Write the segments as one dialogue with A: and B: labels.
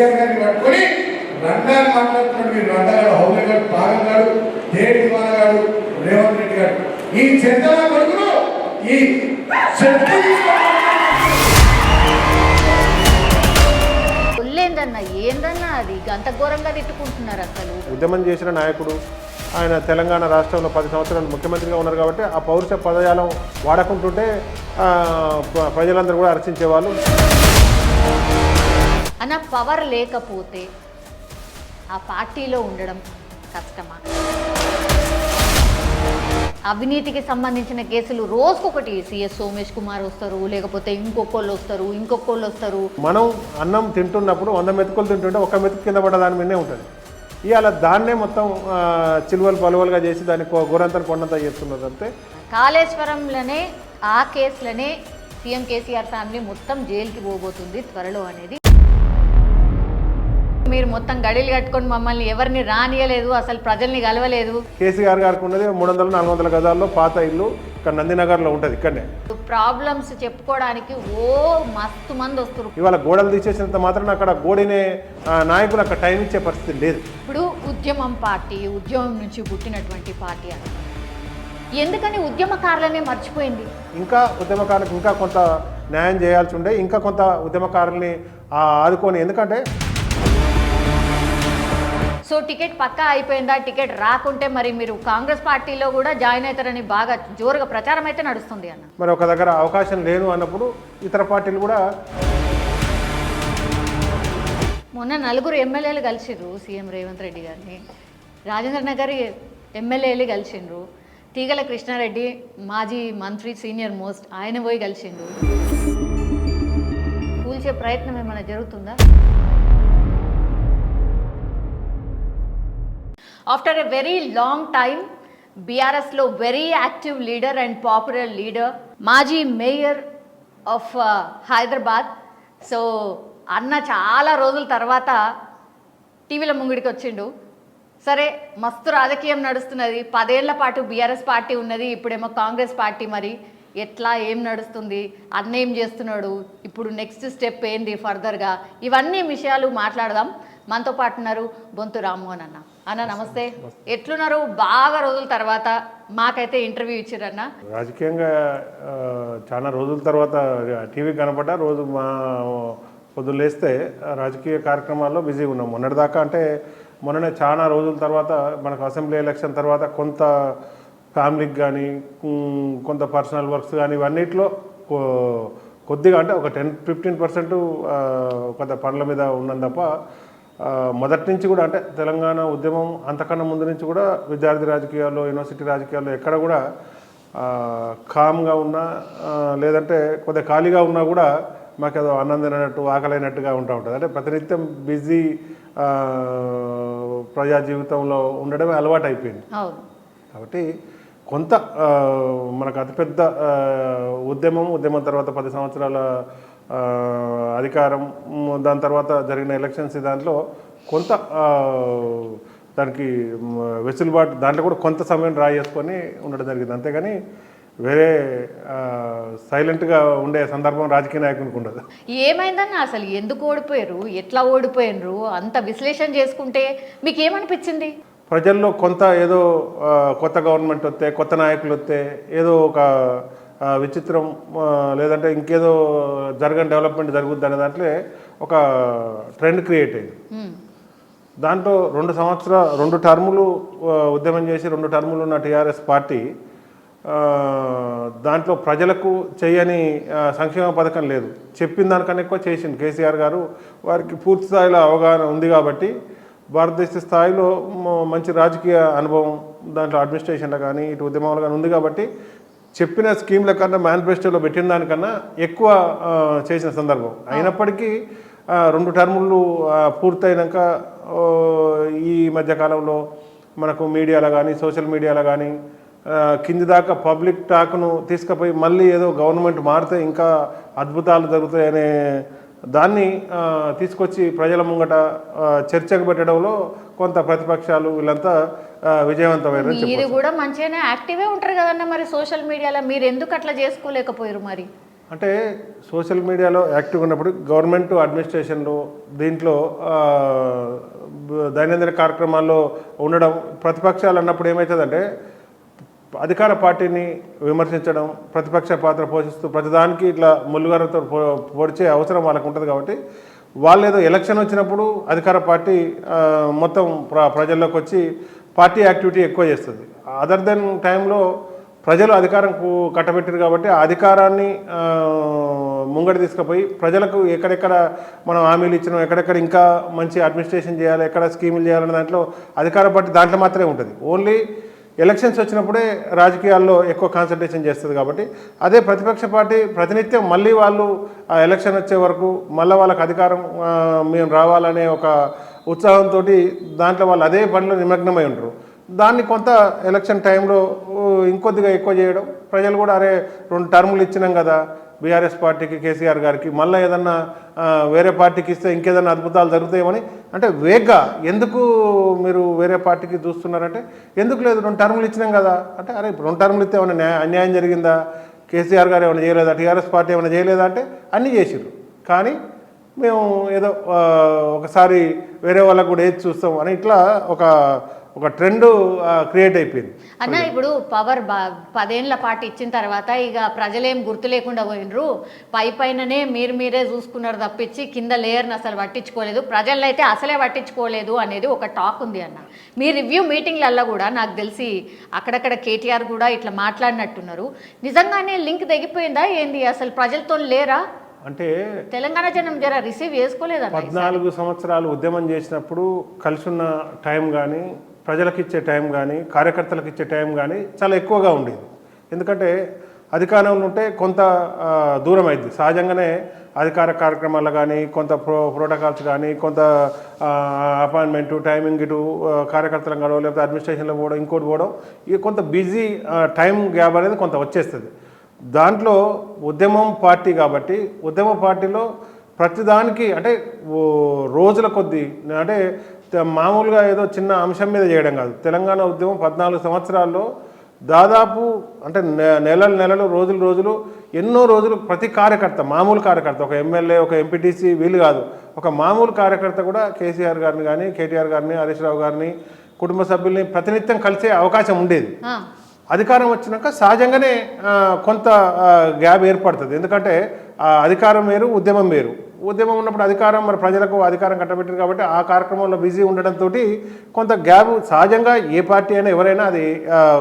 A: కేసీఆర్ గారిని పట్టుకొని రంగాలు మాట్లాడుతున్నాడు. మీరు రంగాడు హౌలే గారు పాగం గారు దేడి గారు రేవంత్ రెడ్డి గారు ఈ చెత్తల కొడుకును ఈ
B: ఏందన్నా అది గంత ఘోరంగా తిట్టుకుంటున్నారు. అసలు
C: ఉద్యమం చేసిన నాయకుడు ఆయన తెలంగాణ రాష్ట్రంలో 10 సంవత్సరాలు ముఖ్యమంత్రిగా ఉన్నారు కాబట్టి ఆ పౌరుష పదజాలం వాడకుంటుంటే ప్రజలందరూ కూడా హర్షించేవాళ్ళు.
B: అన్న పవర్ లేకపోతే ఆ పార్టీలో ఉండడం కష్టమా? అవినీతికి సంబంధించిన కేసులు రోజుకొకటి సిఎస్ సోమేష్ కుమార్ వస్తారు, లేకపోతే ఇంకొకళ్ళు వస్తారు.
C: మనం అన్నం తింటున్నప్పుడు 100 మెతుకులు తింటుంటే ఒక మెతుకు కింద పడ్డ దాని మీదనే ఉంటుంది. ఇవాళ దాన్నే మొత్తం చిలువలు పలువలుగా చేసి దాన్ని గోరంతను కొండంతా చేస్తున్నారు. అంతే
B: కాళేశ్వరంలోనే ఆ కేసులనే సీఎం కేసీఆర్ ఫ్యామిలీ మొత్తం జైలుకి పోబోతుంది త్వరలో అనేది. మీరు మొత్తం గడిలు కట్టుకొని మమ్మల్ని ఎవరిని రానియలేదు, అసలు ప్రజల్ని కలవలేదు.
C: కేసీఆర్ గారికి ఉన్నది 300-400 గజాల్లో పాత ఇల్లు ఇక్కడ నందినగర్లో ఉంటుంది. ఇక్కడనే
B: ప్రాబ్లమ్స్ చెప్పుకోవడానికి మస్తు మంది వస్తారు.
C: ఇవాళ గోడలు తీసేసినంత మాత్రం అక్కడ గోడినే నాయకులు అక్కడ టైం ఇచ్చే పరిస్థితి లేదు.
B: ఇప్పుడు ఉద్యమం నుంచి పుట్టినటువంటి పార్టీ అని ఎందుకని ఉద్యమకారులనే మర్చిపోయింది?
C: ఇంకా ఉద్యమకారులకు ఇంకా కొంత న్యాయం చేయాల్సి ఉండే, ఇంకా కొంత ఉద్యమకారుల్ని ఆదుకొని. ఎందుకంటే
B: సో టికెట్ పక్కా అయిపోయిందా? టికెట్ రాకుంటే మరి మీరు కాంగ్రెస్ పార్టీలో కూడా జాయిన్ అవుతారని బాగా జోరుగా ప్రచారం అయితే నడుస్తుంది అన్న.
C: మరి ఒక దగ్గర అవకాశం లేదు అన్నప్పుడు ఇతర పార్టీలు కూడా.
B: మొన్న 4 ఎమ్మెల్యేలు కలిసిండ్రు సీఎం రేవంత్ రెడ్డి గారిని, రాజేంద్ర నగర్ ఎమ్మెల్యేలు కలిసిండ్రు, తీగల కృష్ణారెడ్డి మాజీ మంత్రి సీనియర్ మోస్ట్ ఆయన పోయి కలిసిండ్రు. కూల్చే ప్రయత్నం ఏమైనా జరుగుతుందా? After a very long time, BRSలో very active leader and popular leader, మాజీ మేయర్ ఆఫ్ హైదరాబాద్. సో అన్న చాలా రోజుల తర్వాత టీవీల ముంగిడికి వచ్చిండు. సరే మస్తు రాజకీయం నడుస్తున్నది, 10 ఏళ్ల పాటు బీఆర్ఎస్ పార్టీ ఉన్నది, ఇప్పుడేమో కాంగ్రెస్ పార్టీ. మరి ఎట్లా ఏం నడుస్తుంది, అన్న ఏం చేస్తున్నాడు, ఇప్పుడు నెక్స్ట్ స్టెప్ ఏంది ఫర్దర్గా, ఇవన్నీ విషయాలు మాట్లాడదాం. మనతో పాటు ఉన్నారు బొంతు రామ్మోహన్ అన్న. అన్న నమస్తే, ఎట్లున్నారు? బాగా రోజుల తర్వాత మాకైతే ఇంటర్వ్యూ ఇచ్చారన్న.
C: రాజకీయంగా చాలా రోజుల తర్వాత టీవీ కనపడ్డా రోజు మా పొద్దున్న లేస్తే రాజకీయ కార్యక్రమాల్లో బిజీగా ఉన్నాం. మొన్నటిదాకా అంటే మొన్ననే చాలా రోజుల తర్వాత మనకు అసెంబ్లీ ఎలక్షన్ తర్వాత కొంత ఫ్యామిలీకి కానీ కొంత పర్సనల్ వర్క్స్ కానీ ఇవన్నిట్లో కొద్దిగా అంటే ఒక 10-15% కొంత పనుల మీద ఉన్నది తప్ప మొదటి నుంచి కూడా అంటే తెలంగాణ ఉద్యమం అంతకన్నా ముందు నుంచి కూడా విద్యార్థి రాజకీయాల్లో యూనివర్సిటీ రాజకీయాల్లో ఎక్కడ కూడా కామ్గా ఉన్నా లేదంటే కొద్దిగా ఖాళీగా ఉన్నా కూడా మాకు ఏదో ఆనందమైనట్టు ఆకలైనట్టుగా ఉంటుంది. అంటే ప్రతినిత్యం బిజీ ప్రజా జీవితంలో ఉండడమే అలవాటు అయిపోయింది. కాబట్టి కొంత మనకు అతిపెద్ద ఉద్యమం తర్వాత 10 సంవత్సరాల అధికారం, దాని తర్వాత జరిగిన ఎలక్షన్స్, దాంట్లో కొంత దానికి వెసులుబాటు, దాంట్లో కూడా కొంత సమయం డ్రా చేసుకొని ఉండడం జరిగింది. అంతేగాని వేరే సైలెంట్గా ఉండే సందర్భం రాజకీయ నాయకునికి ఉండదు.
B: ఏమైందన్న అసలు ఎందుకు ఓడిపోయారు, ఎట్లా ఓడిపోయినరు, అంత విశ్లేషణ చేసుకుంటే మీకు ఏమనిపించింది?
C: ప్రజల్లో కొంత ఏదో కొత్త గవర్నమెంట్ వస్తే, కొత్త నాయకులు వస్తే ఏదో ఒక విచిత్రం లేదంటే ఇంకేదో జరగని డెవలప్మెంట్ జరుగుద్ది అనే దాంట్లో ఒక ట్రెండ్ క్రియేట్ అయింది. దాంట్లో 2 టర్ములు ఉద్యమం చేసి 2 టర్ములు ఉన్న టీఆర్ఎస్ పార్టీ దాంట్లో ప్రజలకు చేయని సంక్షేమ పథకం లేదు, చెప్పిన దానికన్నా ఎక్కువ చేసింది కేసీఆర్ గారు. వారికి పూర్తి స్థాయిలో అవగాహన ఉంది కాబట్టి భారతదేశ స్థాయిలో మంచి రాజకీయ అనుభవం దాంట్లో అడ్మినిస్ట్రేషన్లో కానీ ఇటు ఉద్యమంలో కానీ ఉంది కాబట్టి చెప్పిన స్కీమ్ల కన్నా మేనిఫెస్టోలో పెట్టిన దానికన్నా ఎక్కువ చేసిన సందర్భం. అయినప్పటికీ 2 టర్ములు పూర్తయినాక ఈ మధ్యకాలంలో మనకు మీడియాలో కానీ సోషల్ మీడియాలో కానీ కింది దాకా పబ్లిక్ టాక్ను తీసుకుపోయి మళ్ళీ ఏదో గవర్నమెంట్ మారితే ఇంకా అద్భుతాలు జరుగుతాయనే దాన్ని తీసుకొచ్చి ప్రజల ముంగట చర్చకు పెట్టడంలో కొంత ప్రతిపక్షాలు వీళ్ళంతా విజయవంతమైన.
B: మీరు కూడా మంచిగానే యాక్టివే ఉంటారు కదన్న, మరి సోషల్ మీడియాలో మీరు ఎందుకు అట్లా చేసుకోలేకపోయారు? మరి
C: అంటే సోషల్ మీడియాలో యాక్టివ్గా ఉన్నప్పుడు గవర్నమెంట్ అడ్మినిస్ట్రేషన్లో దీంట్లో దైనందిన కార్యక్రమాల్లో ఉండడం, ప్రతిపక్షాలు అన్నప్పుడు ఏమవుతుందంటే అధికార పార్టీని విమర్శించడం, ప్రతిపక్ష పాత్ర పోషిస్తూ ప్రతిదానికి ఇట్లా ముల్లుగారతో పొడిచే అవసరం వాళ్ళకు ఉంటుంది. కాబట్టి వాళ్ళు ఏదో ఎలక్షన్ వచ్చినప్పుడు అధికార పార్టీ మొత్తం ప్రజల్లోకి వచ్చి పార్టీ యాక్టివిటీ ఎక్కువ చేస్తుంది. అదర్ దెన్ టైంలో ప్రజలు అధికారం కట్టబెట్టారు కాబట్టి ఆ అధికారాన్ని ముంగడి తీసుకుపోయి ప్రజలకు ఎక్కడెక్కడ మనం హామీలు ఇచ్చినాం, ఎక్కడెక్కడ ఇంకా మంచి అడ్మినిస్ట్రేషన్ చేయాలి, ఎక్కడ స్కీములు చేయాలనే దాంట్లో అధికార పార్టీ దాంట్లో మాత్రమే ఉంటుంది. ఓన్లీ ఎలక్షన్స్ వచ్చినప్పుడే రాజకీయాల్లో ఎక్కువ కాన్సన్ట్రేషన్ చేస్తుంది. కాబట్టి అదే ప్రతిపక్ష పార్టీ ప్రతినిత్యం మళ్ళీ వాళ్ళు ఆ ఎలక్షన్ వచ్చే వరకు మళ్ళీ వాళ్ళకి అధికారం మేము రావాలనే ఒక ఉత్సాహంతో దాంట్లో వాళ్ళు అదే పనిలో నిమగ్నమై ఉంటారు. దాన్ని కొంత ఎలక్షన్ టైంలో ఇంకొద్దిగా ఎక్కువ చేయడం, ప్రజలు కూడా అరే 2 టర్ములు ఇచ్చినాం కదా బీఆర్ఎస్ పార్టీకి, కేసీఆర్ గారికి, మళ్ళీ ఏదన్నా వేరే పార్టీకి ఇస్తే ఇంకేదన్నా అద్భుతాలు జరుగుతాయేమని అంటే వేగ్గా ఎందుకు మీరు వేరే పార్టీకి చూస్తున్నారంటే ఎందుకు లేదు 2 టర్ములు ఇచ్చినాం కదా అంటే అరే 2 టర్ములు ఇస్తే ఏమైనా అన్యాయం జరిగిందా, కేసీఆర్ గారు ఏమైనా చేయలేదా, టీఆర్ఎస్ పార్టీ ఏమైనా చేయలేదా అంటే అన్నీ చేసిర్రు. కానీ మేము ఏదో ఒకసారి వేరే వాళ్ళకు కూడా ఏది చూస్తాం అని ఇట్లా ఒక ట్రెండ్ క్రియేట్ అయిపోయింది
B: అన్న. ఇప్పుడు పవర్ 10 ఏళ్ల పాటు ఇచ్చిన తర్వాత ఇక ప్రజలేం గుర్తు లేకుండా పోయినరు, పైననే మీరే చూసుకున్నారు తప్పించి కింద లేయర్ని అసలు పట్టించుకోలేదు, ప్రజలను అయితే అసలే పట్టించుకోలేదు అనేది ఒక టాక్ ఉంది అన్న. మీ రివ్యూ మీటింగ్లల్లో కూడా నాకు తెలిసి అక్కడక్కడ కేటీఆర్ కూడా ఇట్లా మాట్లాడినట్టున్నారు. నిజంగానే లింక్ తెగిపోయిందా ఏంది, అసలు ప్రజలతో లేరా
C: అంటే
B: తెలంగాణ జనం జర రిసీవ్ చేసుకోలేదా?
C: 14 సంవత్సరాలు ఉద్యమం చేసినప్పుడు కలిసి ఉన్న టైం కానీ, ప్రజలకు ఇచ్చే టైం కానీ, కార్యకర్తలకు ఇచ్చే టైం కానీ చాలా ఎక్కువగా ఉండేది. ఎందుకంటే అధికారంలో ఉంటే కొంత దూరం అయింది సహజంగానే. అధికార కార్యక్రమాలు కానీ, కొంత ప్రోటోకాల్స్ కానీ, కొంత అపాయింట్మెంటు టైమింగ్, ఇటు కార్యకర్తలను గడవ లేకపోతే అడ్మినిస్ట్రేషన్లో పోవడం, ఇంకోటి పోవడం, ఇక కొంత బిజీ టైం గ్యాప్ అనేది కొంత వచ్చేస్తుంది. దాంట్లో ఉద్యమం పార్టీ కాబట్టి ఉద్యమ పార్టీలో ప్రతిదానికి అంటే రోజుల కొద్దీ అంటే మామూలుగా ఏదో చిన్న అంశం మీద చేయడం కాదు. తెలంగాణ ఉద్యమం 14 సంవత్సరాల్లో దాదాపు అంటే నెలలు రోజులు ఎన్నో రోజులు ప్రతి కార్యకర్త, మామూలు కార్యకర్త, ఒక ఎమ్మెల్యే, ఒక ఎంపీటీసీ వీళ్ళు కాదు, ఒక మామూలు కార్యకర్త కూడా కేసీఆర్ గారిని కానీ, కేటీఆర్ గారిని, హరీష్ రావు గారిని, కుటుంబ సభ్యుల్ని ప్రతినిత్యం కలిసే అవకాశం ఉండేది. అధికారం వచ్చినాక సహజంగానే కొంత గ్యాప్ ఏర్పడుతుంది. ఎందుకంటే అధికారం వేరు, ఉద్యమం వేరు. ఉద్యమం ఉన్నప్పుడు అధికారం మరి ప్రజలకు అధికారం కట్టబెట్టారు కాబట్టి ఆ కార్యక్రమంలో బిజీ ఉండడంతో కొంత గ్యాప్ సహజంగా ఏ పార్టీ అయినా ఎవరైనా అది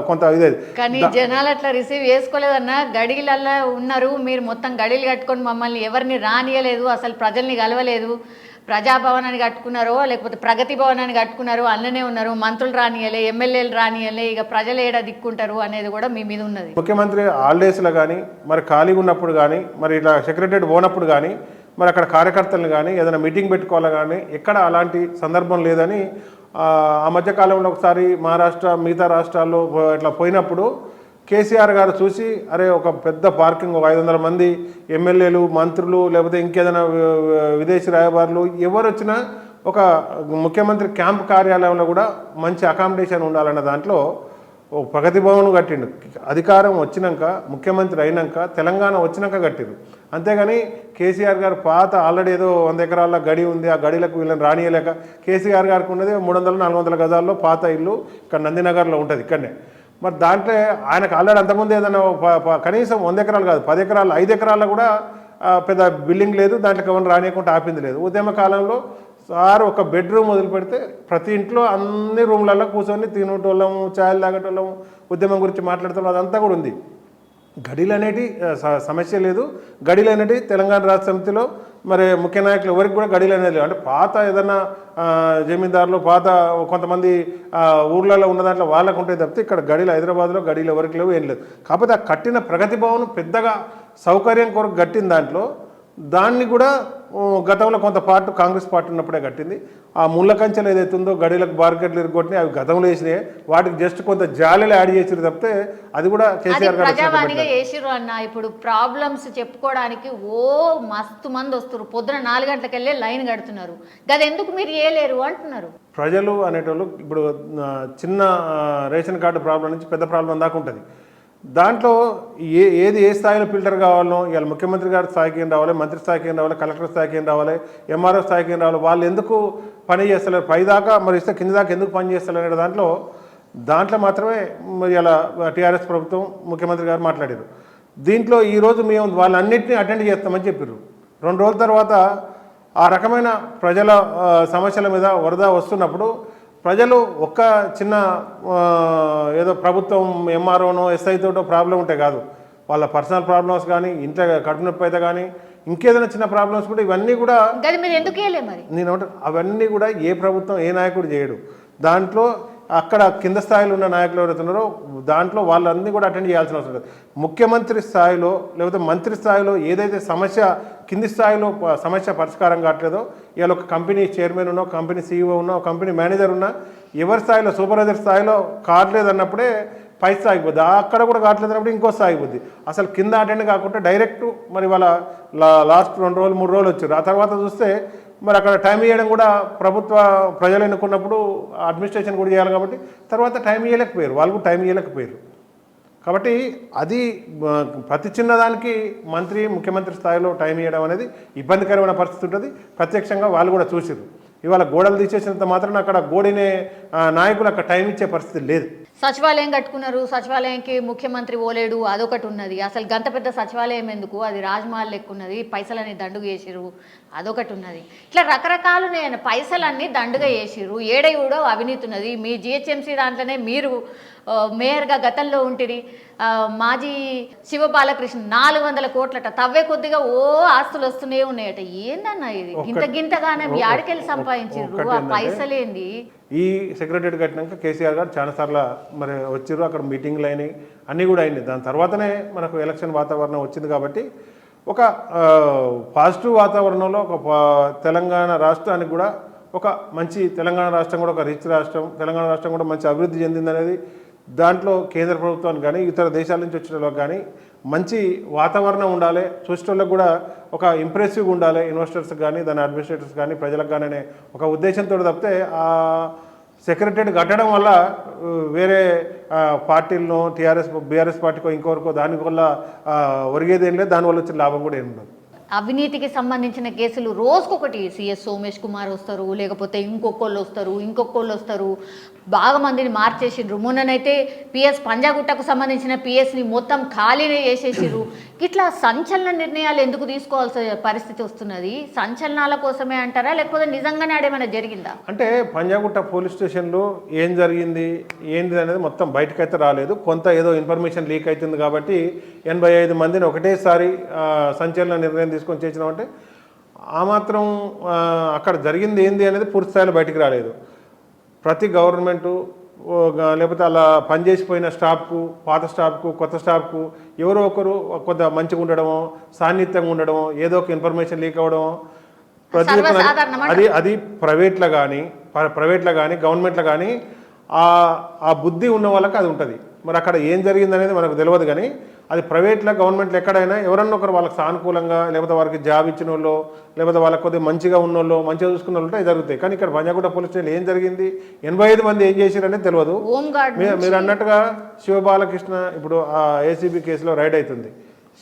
C: కొంత ఇదే.
B: కానీ జనాలు అట్లా రిసీవ్ చేసుకోలేదన్న. గడిలల్లో ఉన్నారు మీరు, మొత్తం గడిలు కట్టుకొని మమ్మల్ని ఎవరిని రానియలేదు, అసలు ప్రజల్ని కలవలేదు. ప్రజాభవనాన్ని కట్టుకున్నారో లేకపోతే ప్రగతి భవనాన్ని కట్టుకున్నారో అన్ననే ఉన్నారు, మంత్రులు రానియలే, ఎమ్మెల్యేలు రానియలే, ఇక ప్రజలు ఏడా దిక్కుంటారు అనేది కూడా మీ మీద ఉన్నది.
C: ముఖ్యమంత్రి హాలిడేస్లో కానీ, మరి ఖాళీగా ఉన్నప్పుడు కానీ, మరి ఇట్లా సెక్రటరేట్ పోనప్పుడు కానీ, మరి అక్కడ కార్యకర్తలను కానీ ఏదైనా మీటింగ్ పెట్టుకోవాలి కానీ ఎక్కడ అలాంటి సందర్భం లేదని ఆ మధ్యకాలంలో ఒకసారి మహారాష్ట్ర మిగతా రాష్ట్రాల్లో ఇట్లా పోయినప్పుడు కేసీఆర్ గారు చూసి అరే ఒక పెద్ద పార్కింగ్, ఒక 500 మంది ఎమ్మెల్యేలు, మంత్రులు, లేకపోతే ఇంకేదైనా విదేశీ రాయబారులు ఎవరు వచ్చినా ఒక ముఖ్యమంత్రి క్యాంప్ కార్యాలయంలో కూడా మంచి అకామిడేషన్ ఉండాలన్న దాంట్లో ఓ ప్రగతి భవన్ కట్టిండు. అధికారం వచ్చినాక, ముఖ్యమంత్రి అయినాక, తెలంగాణ వచ్చినాక కట్టిరు. అంతేగాని కేసీఆర్ గారు పాత ఆల్రెడీ ఏదో 100 ఎకరాల గడి ఉంది, ఆ గడిలకు వీళ్ళని రానియలేక కేసీఆర్ గారికి ఉన్నది 300-400 గజాల్లో పాత ఇల్లు ఇక్కడ నందినగర్లో ఉంటుంది ఇక్కడనే. మరి దాంట్లో ఆయనకు ఆల్రెడీ అంతకుముందు ఏదైనా కనీసం 100 ఎకరాలు కాదు 10 ఎకరాలు 5 ఎకరాల్లో కూడా పెద్ద బిల్డింగ్ లేదు, దాంట్లోకి ఎవరిని రానియకుండా ఆపింది లేదు. ఉద్యమ కాలంలో సార్ ఒక బెడ్రూమ్ వదిలి పెడితే ప్రతి ఇంట్లో అన్ని రూమ్లలో కూర్చొని తినేటోళ్ళము, ఛాయలు తాగేటోళ్ళము, ఉద్యమం గురించి మాట్లాడతాం, అదంతా కూడా ఉంది. గడిలు అనేటి సమస్య లేదు. గడిలు అనేటి తెలంగాణ రాష్ట్ర సమితిలో మరి ముఖ్య నాయకులు ఎవరికి కూడా గడిలు అనేది లేదు. అంటే పాత ఏదన్నా జమీందారులు, పాత కొంతమంది ఊర్లలో ఉన్న దాంట్లో వాళ్ళకు ఉంటాయి తప్పితే ఇక్కడ గడిలు హైదరాబాద్లో గడిలు ఎవరికి లేవు, ఏం లేదు. కాకపోతే ఆ కట్టిన ప్రగతి భవన్ పెద్దగా సౌకర్యం కొరకు కట్టిన దాంట్లో దాన్ని కూడా గతంలో కొంత పార్టీ కాంగ్రెస్ పార్టీ ఉన్నప్పుడే కట్టింది. ఆ ముళ్ళ కంచెలు ఏదైతే ఉందో గడిలకు బార్కెట్లు ఇరుగొట్టినాయి, అవి గతంలో వేసినాయి, వాటికి జస్ట్ కొంత జాలీలు యాడ్ చేసిరు తప్పితే అది కూడా కేసీఆర్ గారు
B: ప్రజావాణిగా చేసిరు అన్న. ఇప్పుడు ప్రాబ్లమ్స్ చెప్పుకోవడానికి ఓ మస్తు మంది వస్తారు, పొద్దున 4 గంటలకు వెళ్ళి లైన్ కడుతున్నారు, గది ఎందుకు మీరు చేయలేరు అంటున్నారు.
C: ప్రజలు అనేటోళ్ళు ఇప్పుడు చిన్న రేషన్ కార్డు ప్రాబ్లం నుంచి పెద్ద ప్రాబ్లం దాకా ఉంటుంది. దాంట్లో ఏది ఏ స్థాయిలో ఫిల్టర్ కావాలనో ఇవాళ ముఖ్యమంత్రి గారి స్థాయికి ఏం రావాలి, మంత్రి స్థాయికి ఏం రావాలి, కలెక్టర్ స్థాయికి ఏం రావాలి, ఎంఆర్ఓ స్థాయికి ఏం రావాలి, వాళ్ళు ఎందుకు పని చేస్తలేరు, పైదాకా మరి ఇస్తే కింద దాకా ఎందుకు పని చేస్తలేరు అనే దాంట్లో మాత్రమే మరి ఇలా టీఆర్ఎస్ ప్రభుత్వం ముఖ్యమంత్రి గారు మాట్లాడారు. దీంట్లో ఈరోజు మేము వాళ్ళన్నింటినీ అటెండ్ చేస్తామని చెప్పారు. 2 రోజుల తర్వాత ఆ రకమైన ప్రజల సమస్యల మీద వరద వస్తున్నప్పుడు ప్రజలు ఒక్క చిన్న ఏదో ప్రభుత్వం ఎంఆర్ఓనో ఎస్ఐతోటో ప్రాబ్లం ఉంటే కాదు, వాళ్ళ పర్సనల్ ప్రాబ్లమ్స్ కానీ, ఇంట్లో కడుపు నొప్పి అయితే కానీ, ఇంకేదైనా చిన్న ప్రాబ్లమ్స్ కూడా ఇవన్నీ కూడా నేను అవన్నీ కూడా ఏ ప్రభుత్వం ఏ నాయకుడు చేయడు. దాంట్లో అక్కడ కింద స్థాయిలో ఉన్న నాయకులు ఎవరైతున్నారో దాంట్లో వాళ్ళన్నీ కూడా అటెండ్ చేయాల్సిన అవసరం లేదు. ముఖ్యమంత్రి స్థాయిలో లేకపోతే మంత్రి స్థాయిలో ఏదైతే సమస్య కింది స్థాయిలో సమస్య పరిష్కారం కావట్లేదో, ఇవాళ ఒక కంపెనీ చైర్మన్ ఉన్నా, కంపెనీ సీఈఓ ఉన్నా, కంపెనీ మేనేజర్ ఉన్నా, ఎవరి స్థాయిలో సూపర్వైజర్ స్థాయిలో కావట్లేదన్నప్పుడే పై స్థాయికి పోద్ది, అక్కడ కూడా కావట్లేదన్నప్పుడు ఇంకో స్థాయికి పోద్ది. అసలు కింద అటెండ్ కాకుండా డైరెక్ట్ మరి వాళ్ళ లాస్ట్ 2 రోజులు 3 రోజులు వచ్చారు. ఆ తర్వాత చూస్తే మరి అక్కడ టైం ఇవ్వడం కూడా ప్రజలు ఎన్నుకున్నప్పుడు అడ్మినిస్ట్రేషన్ కూడా చేయాలి కాబట్టి తర్వాత టైం ఇవ్వలేకపోయారు, వాళ్ళు కూడా టైం ఇవ్వలేకపోయారు. కాబట్టి అది ప్రతి చిన్నదానికి ముఖ్యమంత్రి స్థాయిలో టైం ఇవ్వడం అనేది ఇబ్బందికరమైన పరిస్థితి ఉంటుంది. ప్రత్యక్షంగా వాళ్ళు కూడా చూసారు. ఇవాళ గోడలు తీసేసినంత మాత్రం అక్కడ గోడినే నాయకులు అక్కడ టైం ఇచ్చే పరిస్థితి లేదు.
B: సచివాలయం కట్టుకున్నారు, సచివాలయంకి ముఖ్యమంత్రి ఓలేడు, అదొకటి ఉన్నది. అసలు గంత పెద్ద సచివాలయం ఎందుకు, అది రాజ్మహల్ లెక్కున్నది, పైసలని దండుగ చేసిరు, అదొకటి ఉన్నది. ఇట్లా రకరకాలు పైసలన్నీ దండుగ చేసిరు, ఏడయూడో అవినీతి ఉన్నది. మీ జిహెచ్ఎంసీ దాంట్లోనే మీరు మేయర్గా గతంలో ఉంటిరి. మాజీ శివబాలకృష్ణ 400 కోట్లట, తవ్వే కొద్దిగా ఆస్తులు వస్తూనే ఉన్నాయట. ఏందన్నా ఇది గింతగానే ఆడికెళ్ళి సంపాదించారు, ఆ పైసలేంది?
C: ఈ సెక్రటరీ కట్టినాక కేసీఆర్ గారు చాలాసార్లు మరి వచ్చారు, అక్కడ మీటింగ్లు అయినాయి, అన్నీ కూడా అయినాయి. దాని తర్వాతనే మనకు ఎలక్షన్ వాతావరణం వచ్చింది. కాబట్టి ఒక పాజిటివ్ వాతావరణంలో ఒక తెలంగాణ రాష్ట్రానికి కూడా ఒక మంచి తెలంగాణ రాష్ట్రం కూడా ఒక రిచ్ రాష్ట్రం, తెలంగాణ రాష్ట్రం కూడా మంచి అభివృద్ధి చెందిందనేది దాంట్లో కేంద్ర ప్రభుత్వానికి కానీ ఇతర దేశాల నుంచి వచ్చిన వాళ్ళకి కానీ మంచి వాతావరణం ఉండాలి, చూసేటోళ్ళకి కూడా ఒక ఇంప్రెసివ్గా ఉండాలి, ఇన్వెస్టర్స్ కానీ దాని అడ్మినిస్ట్రేటర్స్ కానీ ప్రజలకు కానీ అనే ఒక ఉద్దేశంతో తప్పితే ఆ సెక్రటరీ కట్టడం వల్ల వేరే పార్టీలను బీఆర్ఎస్ పార్టీకో ఇంకొకరికో దానివల్ల ఒరిగేదేం లేదు, దానివల్ల వచ్చిన లాభం కూడా ఏమి ఉండదు.
B: అవినీతికి సంబంధించిన కేసులు రోజుకొకటి. సిఎస్ సోమేష్ కుమార్ వస్తారు, లేకపోతే ఇంకొకళ్ళు వస్తారు, బాగా మందిని మార్చేసిండ్రు. మొన్ననైతే పిఎస్ పంజాగుట్టకు సంబంధించిన పిఎస్ని మొత్తం ఖాళీనే చేసేసిర్రు. ఇట్లా సంచలన నిర్ణయాలు ఎందుకు తీసుకోవాల్సిన పరిస్థితి వస్తున్నది? సంచలనాల కోసమే అంటారా, లేకపోతే నిజంగానే ఆడేమైనా జరిగిందా?
C: అంటే పంజాగుట్ట పోలీస్ స్టేషన్లో ఏం జరిగింది ఏంటి అనేది మొత్తం బయటకైతే రాలేదు. కొంత ఏదో ఇన్ఫర్మేషన్ లీక్ అవుతుంది కాబట్టి 85 మందిని ఒకటేసారి సంచలన నిర్ణయం తీసుకొని చేసినామంటే ఆ మాత్రం అక్కడ జరిగింది ఏంది అనేది పూర్తి స్థాయిలో బయటికి రాలేదు. ప్రతి గవర్నమెంటు లేకపోతే అలా పనిచేసిపోయిన స్టాఫ్కు, పాత స్టాఫ్కు, కొత్త స్టాఫ్కు ఎవరో ఒకరు కొంత మంచిగా ఉండడమో, సాన్నిహిత్యంగా ఉండడమో, ఏదో ఒక ఇన్ఫర్మేషన్ లీక్ అవ్వడమో ప్రతి అది ప్రైవేట్లో కానీ గవర్నమెంట్లో కానీ ఆ బుద్ధి ఉన్న వాళ్ళకి అది ఉంటుంది. మరి అక్కడ ఏం జరిగిందనేది మనకు తెలియదు. కానీ అది ప్రైవేట్లో గవర్నమెంట్లో ఎక్కడైనా ఎవరన్నా ఒకరు వాళ్ళకి సానుకూలంగా లేకపోతే వాళ్ళకి జాబ్ ఇచ్చిన వాళ్ళు లేకపోతే వాళ్ళకి కొద్దిగా మంచిగా ఉన్న వాళ్ళు, మంచిగా చూసుకున్న వాళ్ళు ఉంటే జరుగుతాయి. కానీ ఇక్కడ పంజాగుట్ట పోలీస్ స్టేషన్ ఏం జరిగింది, 85 మంది ఏం చేశారనేది తెలియదు. మీరు అన్నట్టుగా శివబాలకృష్ణ ఇప్పుడు ఆ ఏసీబీ కేసులో రైడ్ అవుతుంది.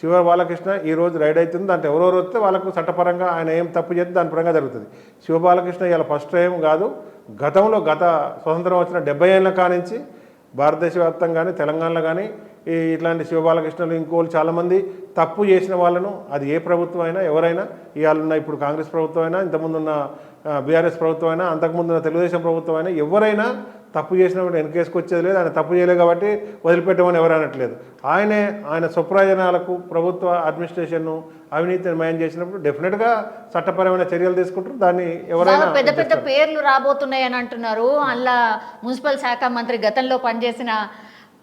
C: శివబాలకృష్ణ ఈరోజు రైడ్ అవుతుంది. దాంట్లో ఎవరెవరు వస్తే వాళ్ళకు చట్టపరంగా ఆయన ఏం తప్పు చేస్తే దాని పరంగా జరుగుతుంది. శివబాలకృష్ణ ఇలా ఫస్ట్ టైం కాదు, గత స్వతంత్రం వచ్చిన 70 ఏళ్ళ కానించి భారతదేశ వ్యాప్తంగా కానీ తెలంగాణలో కానీ ఇట్లాంటి శివబాలకృష్ణలు ఇంకోళ్ళు చాలామంది తప్పు చేసిన వాళ్ళను, అది ఏ ప్రభుత్వం అయినా ఎవరైనా, ఇవాళ ఇప్పుడు కాంగ్రెస్ ప్రభుత్వం అయినా, ఇంతకుముందున్న బీఆర్ఎస్ ప్రభుత్వం అయినా, అంతకుముందున్న తెలుగుదేశం ప్రభుత్వం అయినా, ఎవరైనా తప్పు చేసినప్పుడు వెనకేసుకొచ్చేది లేదు. ఆయన తప్పు చేయలేదు కాబట్టి వదిలిపెట్టమని ఎవరు అనట్లేదు. ఆయన స్వప్రయోజనాలకు ప్రభుత్వ అడ్మినిస్ట్రేషన్ను అవినీతిని న్యాయం చేసినప్పుడు డెఫినెట్గా చట్టపరమైన చర్యలు తీసుకుంటారు. దాన్ని ఎవరైనా
B: పెద్ద పేర్లు రాబోతున్నాయి అని అంటున్నారు. అలా మున్సిపల్ శాఖ మంత్రి గతంలో పనిచేసిన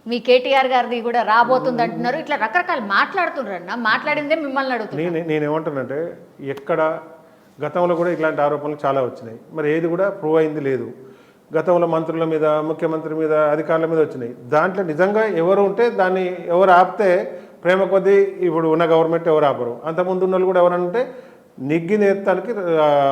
B: మీ కేటీఆర్ గారిది కూడా రాబోతుంది అంటున్నారు. ఇట్లా రకరకాలు మాట్లాడుతున్నారన్న, మాట్లాడిందే మిమ్మల్ని అడుగుతుంది.
C: నేనేమంటున్నానంటే ఎక్కడ గతంలో కూడా ఇట్లాంటి ఆరోపణలు చాలా వచ్చినాయి. మరి ఏది కూడా ప్రూవ్ అయింది లేదు. గతంలో మంత్రుల మీద, ముఖ్యమంత్రి మీద, అధికారుల మీద వచ్చినాయి. దాంట్లో నిజంగా ఎవరు ఉంటే దాన్ని ఎవరు ఆపితే ప్రేమ కొద్దీ ఇప్పుడు ఉన్న గవర్నమెంట్ ఎవరు ఆపరు. అంతకుముందు ఉన్న వాళ్ళు కూడా ఎవరంటే నిగ్గి నేర్తానికి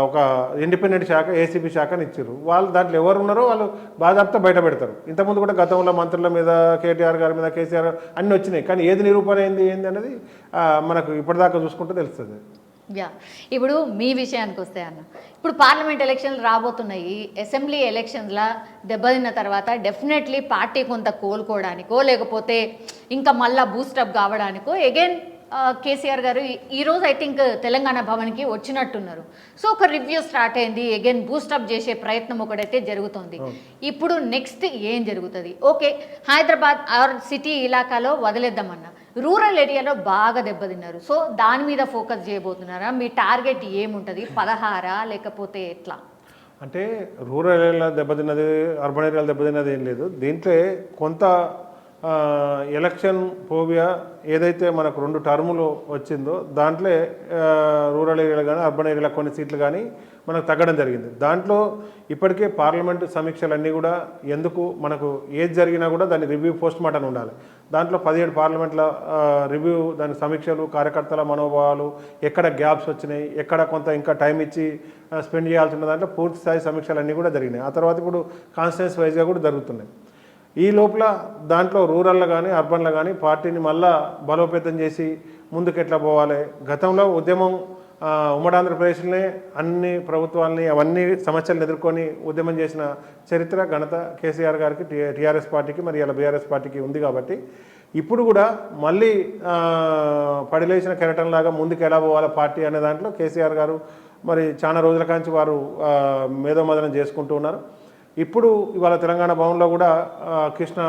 C: ఒక ఇండిపెండెంట్ శాఖ ఏసీబీ శాఖని ఇచ్చారు. వాళ్ళు దాంట్లో ఎవరు ఉన్నారో వాళ్ళు బాధాప్త బయట పెడతారు. ఇంతకుముందు కూడా గతంలో మంత్రుల మీద, కేటీఆర్ గారి మీద, కేసీఆర్ అన్నీ వచ్చినాయి. కానీ ఏది నిరూపణ ఏంది అనేది మనకు ఇప్పటిదాకా చూసుకుంటే తెలుస్తుంది.
B: యా, ఇప్పుడు మీ విషయానికి వస్తే అన్న, ఇప్పుడు పార్లమెంట్ ఎలక్షన్లు రాబోతున్నాయి. అసెంబ్లీ ఎలక్షన్స్లా దెబ్బతిన్న తర్వాత డెఫినెట్లీ పార్టీ కొంత కోలుకోవడానికో లేకపోతే ఇంకా మళ్ళా బూస్టప్ కావడానికో అగైన్ కేసీఆర్ గారు ఈరోజు ఐ థింక్ తెలంగాణ భవన్కి వచ్చినట్టున్నారు. సో ఒక రివ్యూ స్టార్ట్ అయింది, అగైన్ బూస్టప్ చేసే ప్రయత్నం ఒకటైతే జరుగుతుంది. ఇప్పుడు నెక్స్ట్ ఏం జరుగుతుంది? ఓకే, హైదరాబాద్ ఆర్ సిటీ ఇలాకాలో వదిలేద్దామన్నా, రూరల్ ఏరియాలో బాగా దెబ్బతిన్నారు. సో దాని మీద ఫోకస్ చేయబోతున్నారా? మీ టార్గెట్ ఏముంటుంది? 16 లేకపోతే ఎట్లా?
C: అంటే రూరల్ ఏరియాలో దెబ్బతిన్నది, అర్బన్ ఏరియాలో దెబ్బతిన్నది ఏం లేదు. దీంట్లో కొంత ఎలక్షన్ ఫోబియా ఏదైతే మనకు 2 టర్ములు వచ్చిందో దాంట్లో రూరల్ ఏరియాలో కానీ అర్బన్ ఏరియాలో కొన్ని సీట్లు కానీ మనకు తగ్గడం జరిగింది. దాంట్లో ఇప్పటికే పార్లమెంటు సమీక్షలన్నీ కూడా ఎందుకు మనకు ఏది జరిగినా కూడా దాని రివ్యూ పోస్ట్ మార్టం ఉండాలి. దాంట్లో 17 పార్లమెంట్ల రివ్యూ, దాని సమీక్షలు, కార్యకర్తల మనోభావాలు, ఎక్కడ గ్యాప్స్ వచ్చినాయి, ఎక్కడ కొంత ఇంకా టైం ఇచ్చి స్పెండ్ చేయాల్సిన దాంట్లో పూర్తి స్థాయి సమీక్షలన్నీ కూడా జరిగినాయి. ఆ తర్వాత ఇప్పుడు కాన్స్టిట్యున్సీ వైజ్గా కూడా జరుగుతున్నాయి. ఈ లోపల దాంట్లో రూరల్లో కానీ అర్బన్లో కానీ పార్టీని మళ్ళా బలోపేతం చేసి ముందుకు ఎట్లా పోవాలి. గతంలో ఉద్యమం ఉమ్మడి ఆంధ్రప్రదేశ్లోనే అన్ని ప్రభుత్వాలని అవన్నీ సమస్యలను ఎదుర్కొని ఉద్యమం చేసిన చరిత్ర ఘనత కేసీఆర్ గారికి, టీఆర్ఎస్ పార్టీకి, మరి ఇలా బీఆర్ఎస్ పార్టీకి ఉంది. కాబట్టి ఇప్పుడు కూడా మళ్ళీ పడిలేసిన కెరటంలాగా ముందుకు ఎలా పోవాలి పార్టీ అనే దాంట్లో కేసీఆర్ గారు మరి చాలా రోజుల కాంచి వారు మేధోమదనం చేసుకుంటూ ఉన్నారు. ఇప్పుడు ఇవాళ తెలంగాణ భవన్లో కూడా కృష్ణా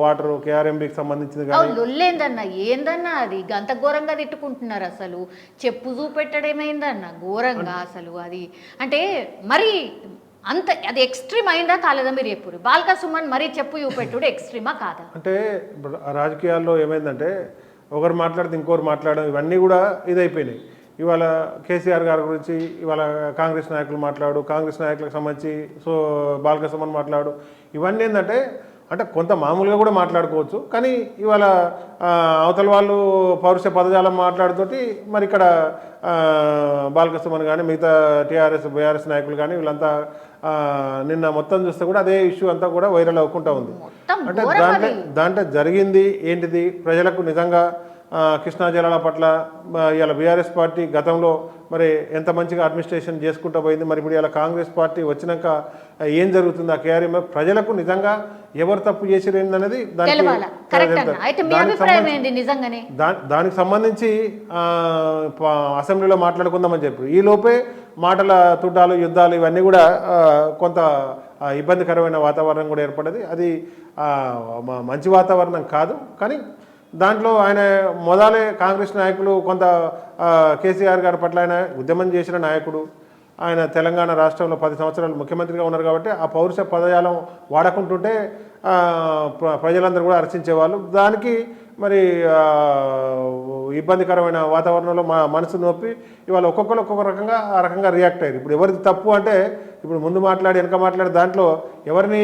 C: వాటర్ కేఆర్ఎంబీకి సంబంధించింది కానీ
B: లొల్లేందన్నా, ఏందన్నా అది గంత ఘోరంగా తిట్టుకుంటున్నారు. అసలు చెప్పు చూపెట్టడమేందన్నా ఘోరంగా అసలు అది. అంటే మరి అంత అది ఎక్స్ట్రీమ్ అయిందా కాలేదా మీరు ఎప్పుడు? బాల్కా సుమన్ మరీ చెప్పు చూపెట్టుడు ఎక్స్ట్రీమా కాదా?
C: అంటే రాజకీయాల్లో ఏమైందంటే ఒకరు మాట్లాడితే ఇంకోరు మాట్లాడడం, ఇవన్నీ కూడా ఇదైపోయినాయి. ఇవాళ కేసీఆర్ గారి గురించి ఇవాళ కాంగ్రెస్ నాయకులు మాట్లాడు, కాంగ్రెస్ నాయకులకు సంబంధించి బాల్క సుమన్ మాట్లాడు, ఇవన్నీ ఏంటంటే అంటే కొంత మామూలుగా కూడా మాట్లాడుకోవచ్చు. కానీ ఇవాళ అవతల వాళ్ళు పౌరుష పదజాలం మాట్లాడుతోటి మరి ఇక్కడ బాల్క సుమన్ కానీ మిగతా టీఆర్ఎస్ బీఆర్ఎస్ నాయకులు కానీ వీళ్ళంతా నిన్న మొత్తం చూస్తే కూడా అదే ఇష్యూ అంతా కూడా వైరల్ అవ్వకుండా ఉంది. అంటే దాంట్లో జరిగింది ఏంటిది, ప్రజలకు నిజంగా కృష్ణా జలాల పట్ల ఇలా బీఆర్ఎస్ పార్టీ గతంలో మరి ఎంత మంచిగా అడ్మినిస్ట్రేషన్ చేసుకుంటూ పోయింది, మరి ఇప్పుడు ఇలా కాంగ్రెస్ పార్టీ వచ్చినాక ఏం జరుగుతుంది, ఆ కేఆర్ఎం ప్రజలకు నిజంగా ఎవరు తప్పు చేసిరు ఏందనేది దానికి సంబంధించి అసెంబ్లీలో మాట్లాడుకుందామని చెప్పి ఈ లోపే మాటల తుడ్డాలు, యుద్ధాలు ఇవన్నీ కూడా కొంత ఇబ్బందికరమైన వాతావరణం కూడా ఏర్పడ్డది. అది మంచి వాతావరణం కాదు. కానీ దాంట్లో ఆయన మొదలే కాంగ్రెస్ నాయకులు కొంత కేసీఆర్ గారి పట్ల ఆయన ఉద్యమం చేసిన నాయకుడు, ఆయన తెలంగాణ రాష్ట్రంలో 10 సంవత్సరాలు ముఖ్యమంత్రిగా ఉన్నారు. కాబట్టి ఆ పౌరుష పదజాలం వాడకుంటుంటే ప్రజలందరూ కూడా హర్షించేవాళ్ళు. దానికి మరి ఇబ్బందికరమైన వాతావరణంలో మనసు నొప్పి ఇవాళ ఒక్కొక్కరు ఒక్కొక్క రకంగా ఆ రకంగా రియాక్ట్ అయ్యారు. ఇప్పుడు ఎవరిది తప్పు అంటే ఇప్పుడు ముందు మాట్లాడి వెనక మాట్లాడే దాంట్లో ఎవరిని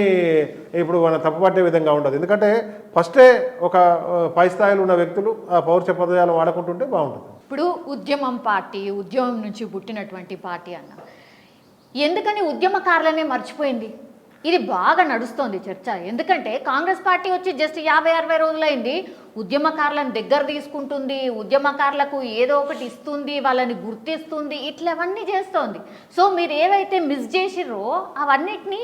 C: ఇప్పుడు మన తప్పు పట్టే విధంగా ఉండదు. ఎందుకంటే ఫస్టే ఒక పై స్థాయిలో ఉన్న వ్యక్తులు ఆ పౌరుష పదజాలం వాడుకుంటుంటే బాగుంటుంది.
B: ఇప్పుడు ఉద్యమం పార్టీ, ఉద్యమం నుంచి పుట్టినటువంటి పార్టీ అన్న, ఎందుకని ఉద్యమకారులనే మర్చిపోయింది? ఇది బాగా నడుస్తోంది చర్చ. ఎందుకంటే కాంగ్రెస్ పార్టీ వచ్చి జస్ట్ 50-60 రోజులైంది, ఉద్యమకారులను దగ్గర తీసుకుంటుంది, ఉద్యమకారులకు ఏదో ఒకటి ఇస్తుంది, వాళ్ళని గుర్తిస్తుంది, ఇట్లవన్నీ చేస్తోంది. సో మీరు ఏవైతే మిస్ చేసిర్రో అవన్నిటినీ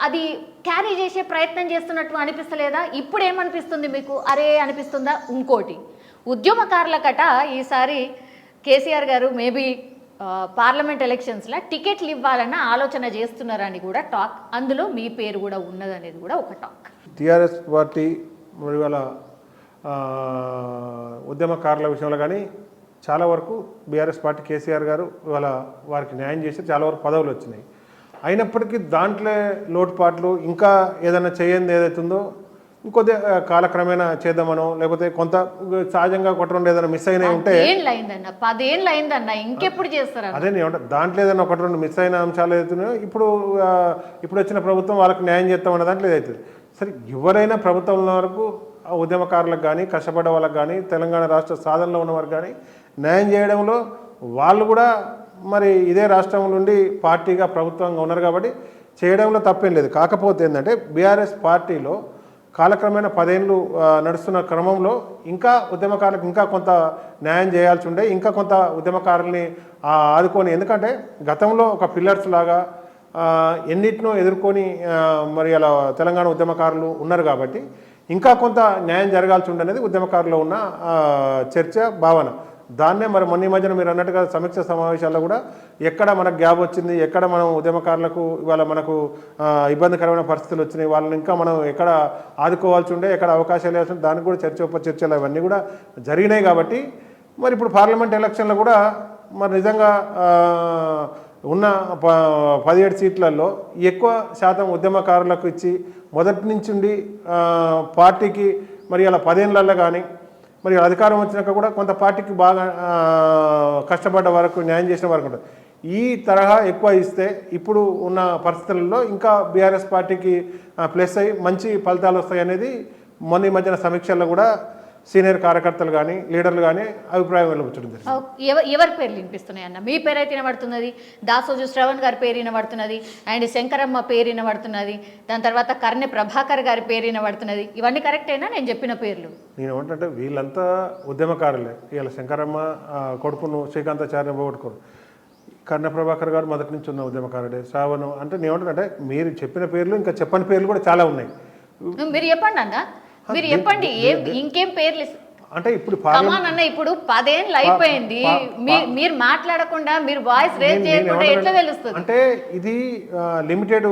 B: అది క్యారీ చేసే ప్రయత్నం చేస్తున్నట్టు అనిపిస్తలేదా? ఇప్పుడు ఏమనిపిస్తుంది మీకు? అరే అనిపిస్తుందా? ఇంకోటి, ఉద్యమకారులకట ఈసారి కేసీఆర్ గారు మేబీ పార్లమెంట్ ఎలక్షన్స్లో టికెట్లు ఇవ్వాలన్న ఆలోచన చేస్తున్నారని కూడా టాక్, అందులో మీ పేరు కూడా ఉన్నదనేది కూడా ఒక టాక్.
C: టీఆర్ఎస్ పార్టీ మరి వాళ్ళ ఉద్యమకారుల విషయంలో కానీ చాలా వరకు బీఆర్ఎస్ పార్టీ కేసీఆర్ గారు ఇవాళ వారికి న్యాయం చేసి చాలా వరకు పదవులు వచ్చినాయి. అయినప్పటికీ దాంట్లో లోటుపాట్లు ఇంకా ఏదైనా చేయంది ఏదైతుందో ఇంకొద్ది కాలక్రమేణా చేద్దామనో లేకపోతే కొంత సహజంగా కొట్టడం ఏదైనా మిస్ అయినా ఉంటే
B: 10 ఏళ్ళు అయిందన్న ఇంకెప్పుడు చేస్తారు
C: అదే దాంట్లో ఏదైనా 1-2 మిస్ అయిన అంశాలు ఏదైతున్నాయో ఇప్పుడు వచ్చిన ప్రభుత్వం వాళ్ళకి న్యాయం చేస్తామన్న దాంట్లో ఏదవుతుంది. సరే, ఎవరైనా ప్రభుత్వంలో వరకు ఉద్యమకారులకు కానీ కష్టపడ్డ వాళ్ళకి కానీ తెలంగాణ రాష్ట్ర సాధనలో ఉన్న వారికి కానీ న్యాయం చేయడంలో వాళ్ళు కూడా మరి ఇదే రాష్ట్రం నుండి పార్టీగా ప్రభుత్వంగా ఉన్నారు కాబట్టి చేయడంలో తప్పేం లేదు. కాకపోతే ఏంటంటే బీఆర్ఎస్ పార్టీలో కాలక్రమేణా 10 ఏళ్ళు నడుస్తున్న క్రమంలో ఇంకా ఉద్యమకారులకు ఇంకా కొంత న్యాయం చేయాల్సి ఉండే, ఇంకా కొంత ఉద్యమకారుల్ని ఆదుకొని, ఎందుకంటే గతంలో ఒక పిల్లర్స్ లాగా ఎన్నిటినో ఎదుర్కొని మరి అలా తెలంగాణ ఉద్యమకారులు ఉన్నారు కాబట్టి ఇంకా కొంత న్యాయం జరగాల్సి ఉండనేది ఉద్యమకారులో ఉన్న చర్చ భావన. దాన్నే మరి మొన్న మధ్యన మీరు అన్నట్టుగా సమీక్ష సమావేశాల్లో కూడా ఎక్కడ మనకు గ్యాప్ వచ్చింది, ఎక్కడ మనం ఉద్యమకారులకు ఇవాళ మనకు ఇబ్బందికరమైన పరిస్థితులు వచ్చినాయి, వాళ్ళని ఇంకా మనం ఎక్కడ ఆదుకోవాల్సి ఉండే, ఎక్కడ అవకాశాలు ఇవ్వాల్సి ఉండే, దానికి కూడా చర్చలు అవన్నీ కూడా జరిగినాయి. కాబట్టి మరి ఇప్పుడు పార్లమెంట్ ఎలక్షన్లో కూడా మరి నిజంగా ఉన్న 17 సీట్లలో ఎక్కువ శాతం ఉద్యమకారులకు ఇచ్చి మొదటి నుంచి ఉండి పార్టీకి మరి అలా 10 ఏళ్ళల్లో కానీ మరి అధికారం వచ్చినాక కూడా కొంత పార్టీకి బాగా కష్టపడ్డ వరకు న్యాయం చేసిన వరకు ఉంటుంది. ఈ తరహా ఎక్కువ ఇస్తే ఇప్పుడు ఉన్న పరిస్థితులలో ఇంకా బీఆర్ఎస్ పార్టీకి ప్లస్ అయ్యి మంచి ఫలితాలు వస్తాయి అనేది మొన్న ఈ మధ్యన సమీక్షల్లో కూడా సీనియర్ కార్యకర్తలు కానీ లీడర్లు కానీ అభిప్రాయం వెళ్ళబుచ్చడం జరిగింది.
B: ఎవరి పేర్లు వినిపిస్తున్నాయి అన్న? మీ పేరు అయితే వినబడుతున్నది, దాసోజు శ్రవణ్ గారి పేరు వినబడుతున్నది, అండ్ శంకరమ్మ పేరు వినబడుతున్నది, దాని తర్వాత కర్ణె ప్రభాకర్ గారి పేరు వినబడుతున్నది. ఇవన్నీ కరెక్టేనా నేను చెప్పిన పేర్లు?
C: నేను ఏమంటే వీళ్ళంతా ఉద్యమకారులే. ఇవాళ శంకరమ్మ కొడుకును శ్రీకాంతాచార్య పోగొట్టుకోరు. కర్ణ ప్రభాకర్ గారు మొదటి నుంచి ఉన్న ఉద్యమకారుడే. శ్రావణం అంటే నేను ఏమంటానంటే మీరు చెప్పిన పేర్లు ఇంకా చెప్పని పేర్లు కూడా చాలా ఉన్నాయి.
B: మీరు చెప్పండి అన్న, మీరు చెప్పండి ఇంకేం పేర్లు
C: అంటే ఇప్పుడు
B: అన్న. ఇప్పుడు 10 ఏళ్ళు అయిపోయింది, మీరు మాట్లాడకుండా మీరు వాయిస్ రేజ్ చేయకుండా ఎట్లా తెలుస్తుంది?
C: అంటే ఇది లిమిటెడ్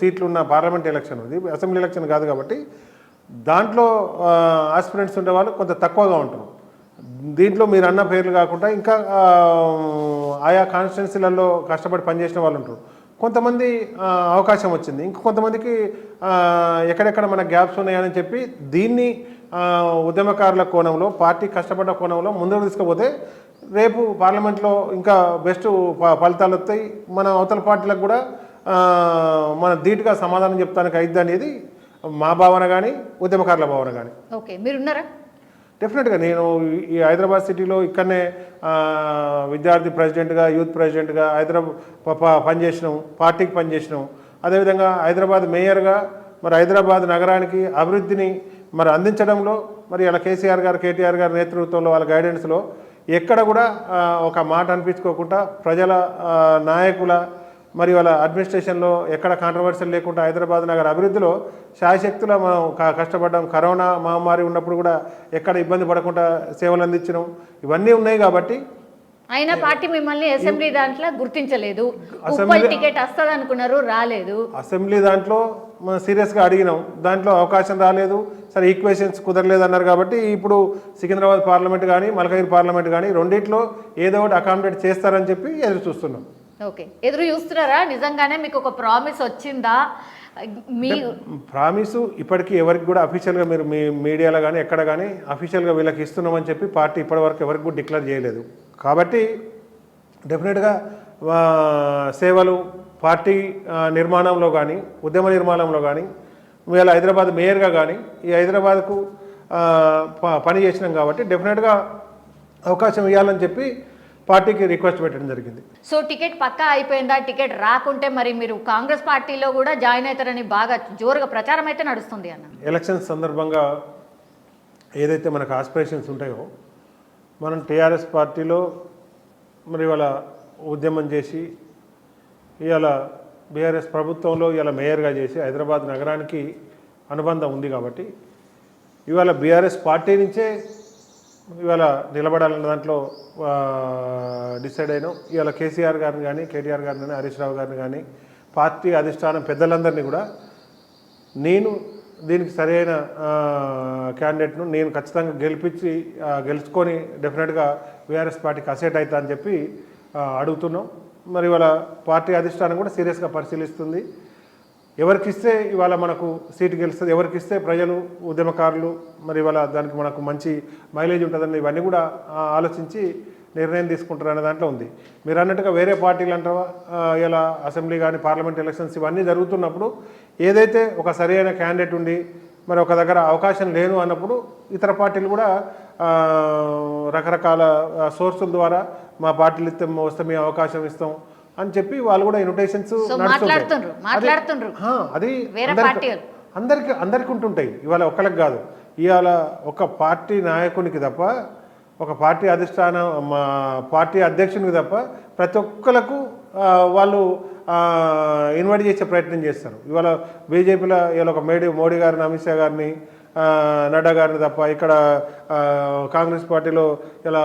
C: సీట్లు ఉన్న పార్లమెంట్ ఎలక్షన్, ఇది అసెంబ్లీ ఎలక్షన్ కాదు కాబట్టి దాంట్లో ఆస్పిరెంట్స్ ఉండే వాళ్ళు కొంత తక్కువగా ఉంటారు. దీంట్లో మీరు అన్న పేర్లు కాకుండా ఇంకా ఆయా కాన్స్టిట్యున్సీలలో కష్టపడి పనిచేసిన వాళ్ళు ఉంటారు. కొంతమంది అవకాశం వచ్చింది, ఇంక కొంతమందికి ఎక్కడెక్కడ మన గ్యాప్స్ ఉన్నాయని చెప్పి దీన్ని ఉద్యమకారుల కోణంలో పార్టీ కష్టపడ్డ కోణంలో ముందుకు తీసుకుపోతే రేపు పార్లమెంట్లో ఇంకా బెస్ట్ ఫలితాలు వస్తాయి. మన అవతల పార్టీలకు కూడా మన ధీటుగా సమాధానం చెప్తానికి అయిద్ది అనేది మా భావన కానీ ఉద్యమకారుల భావన కానీ.
B: ఓకే, మీరున్నారా?
C: డెఫినెట్గా నేను ఈ హైదరాబాద్ సిటీలో ఇక్కడనే విద్యార్థి ప్రెసిడెంట్గా, యూత్ ప్రెసిడెంట్గా హైదరాబాద్ పనిచేసినాం, పార్టీకి పనిచేసినాం. అదేవిధంగా హైదరాబాద్ మేయర్గా మరి హైదరాబాద్ నగరానికి అభివృద్ధిని మరి అందించడంలో మరి అలా కేసీఆర్ గారు, కేటీఆర్ గారి నేతృత్వంలో వాళ్ళ గైడెన్స్లో ఎక్కడ కూడా ఒక మాట అనిపించుకోకుండా ప్రజల నాయకుల మరి వాళ్ళ అడ్మినిస్ట్రేషన్లో ఎక్కడ కాంట్రవర్సీలు లేకుండా హైదరాబాద్ నగర అభివృద్ధిలో శాయశక్తుల మనం కష్టపడ్డాం. కరోనా మహమ్మారి ఉన్నప్పుడు కూడా ఎక్కడ ఇబ్బంది పడకుండా సేవలు అందించడం ఇవన్నీ ఉన్నాయి. కాబట్టి
B: అయినా పార్టీ మిమ్మల్ని అసెంబ్లీ దాంట్లో గుర్తించలేదు. టికెట్ వస్తుంది అనుకున్నారు, రాలేదు.
C: అసెంబ్లీ దాంట్లో మనం సీరియస్గా అడిగినాం, దాంట్లో అవకాశం రాలేదు. సరే ఈక్వేషన్స్ కుదరలేదు అన్నారు కాబట్టి ఇప్పుడు సికింద్రాబాద్ పార్లమెంట్ కానీ మల్కాజ్గిరి పార్లమెంట్ కానీ రెండిట్లో ఏదో ఒకటి అకామిడేట్ చేస్తారని చెప్పి ఎదురు చూస్తున్నాం.
B: ఓకే, ఎదురు చూస్తున్నారా? నిజంగానే మీకు ఒక ప్రామిస్ వచ్చిందా? మీ
C: ప్రామిసు ఇప్పటికీ ఎవరికి కూడా అఫీషియల్గా మీరు మీ మీడియాలో కానీ ఎక్కడ కానీ అఫీషియల్గా వీళ్ళకి ఇస్తున్నామని చెప్పి పార్టీ ఇప్పటివరకు ఎవరికి కూడా డిక్లేర్ చేయలేదు. కాబట్టి డెఫినెట్గా సేవలు పార్టీ నిర్మాణంలో కానీ ఉద్యమ నిర్మాణంలో కానీ వీళ్ళ హైదరాబాద్ మేయర్గా కానీ ఈ హైదరాబాద్కు పని చేసినాం కాబట్టి డెఫినెట్గా అవకాశం ఇవ్వాలని చెప్పి పార్టీకి రిక్వెస్ట్ పెట్టడం జరిగింది.
B: సో టికెట్ పక్కా అయిపోయిందా? టికెట్ రాకుంటే మరి మీరు కాంగ్రెస్ పార్టీలో కూడా జాయిన్ అవుతారని బాగా జోరుగా ప్రచారం అయితే నడుస్తుంది అన్న.
C: ఎలక్షన్స్ సందర్భంగా ఏదైతే మనకు ఆస్పిరేషన్స్ ఉంటాయో మనం టీఆర్ఎస్ పార్టీలో మరి ఇవాళ ఉద్యమం చేసి ఇవాళ బీఆర్ఎస్ ప్రభుత్వంలో ఇవాళ మేయర్గా చేసి హైదరాబాద్ నగరానికి అనుబంధం ఉంది కాబట్టి ఇవాళ బీఆర్ఎస్ పార్టీ నుంచే ఇవాళ నిలబడాలన్న దాంట్లో డిసైడ్ అయినాం. ఇవాళ కేసీఆర్ గారిని కానీ కేటీఆర్ గారిని కానీ హరీష్ రావు గారిని కానీ పార్టీ అధిష్టానం పెద్దలందరినీ కూడా నేను దీనికి సరైన క్యాండిడేట్ను నేను ఖచ్చితంగా గెలుచుకొని డెఫినెట్గా బీఆర్ఎస్ పార్టీకి అసెట్ అవుతా అని చెప్పి అడుగుతున్నాం. మరి ఇవాళ పార్టీ అధిష్టానం కూడా సీరియస్గా పరిశీలిస్తుంది. ఎవరికిస్తే ఇవాళ మనకు సీటు గెలుస్తుంది, ఎవరికిస్తే ప్రజలు ఉద్యమకారులు మరి ఇవాళ దానికి మనకు మంచి మైలేజ్ ఉంటుందని ఇవన్నీ కూడా ఆలోచించి నిర్ణయం తీసుకుంటారు అనే దాంట్లో ఉంది. మీరు అన్నట్టుగా వేరే పార్టీలు అంటారా ఇలా అసెంబ్లీ కానీ పార్లమెంట్ ఎలక్షన్స్ ఇవన్నీ జరుగుతున్నప్పుడు ఏదైతే ఒక సరైన క్యాండిడేట్ ఉండి మరి ఒక దగ్గర అవకాశం లేను అన్నప్పుడు ఇతర పార్టీలు కూడా రకరకాల సోర్సుల ద్వారా మా పార్టీలు వస్తే మేము అవకాశం ఇస్తాం అని చెప్పి వాళ్ళు కూడా ఇన్విటేషన్స్
B: మాట్లాడుతుండ్రు
C: అది
B: వేరే పార్టీలు
C: అందరికి ఉంటుంటాయి. ఇవాళ ఒక్కరికి కాదు, ఇవాళ ఒక పార్టీ నాయకునికి తప్ప, ఒక పార్టీ అధిష్టానం మా పార్టీ అధ్యక్షునికి తప్ప ప్రతి ఒక్కరికి వాళ్ళు ఇన్వైట్ చేసే ప్రయత్నం చేస్తారు. ఇవాళ బీజేపీలో ఇవాళ ఒక మోడీ గారిని, అమిత్ షా గారిని, నడ్డా గారిని తప్ప, ఇక్కడ కాంగ్రెస్ పార్టీలో ఇలా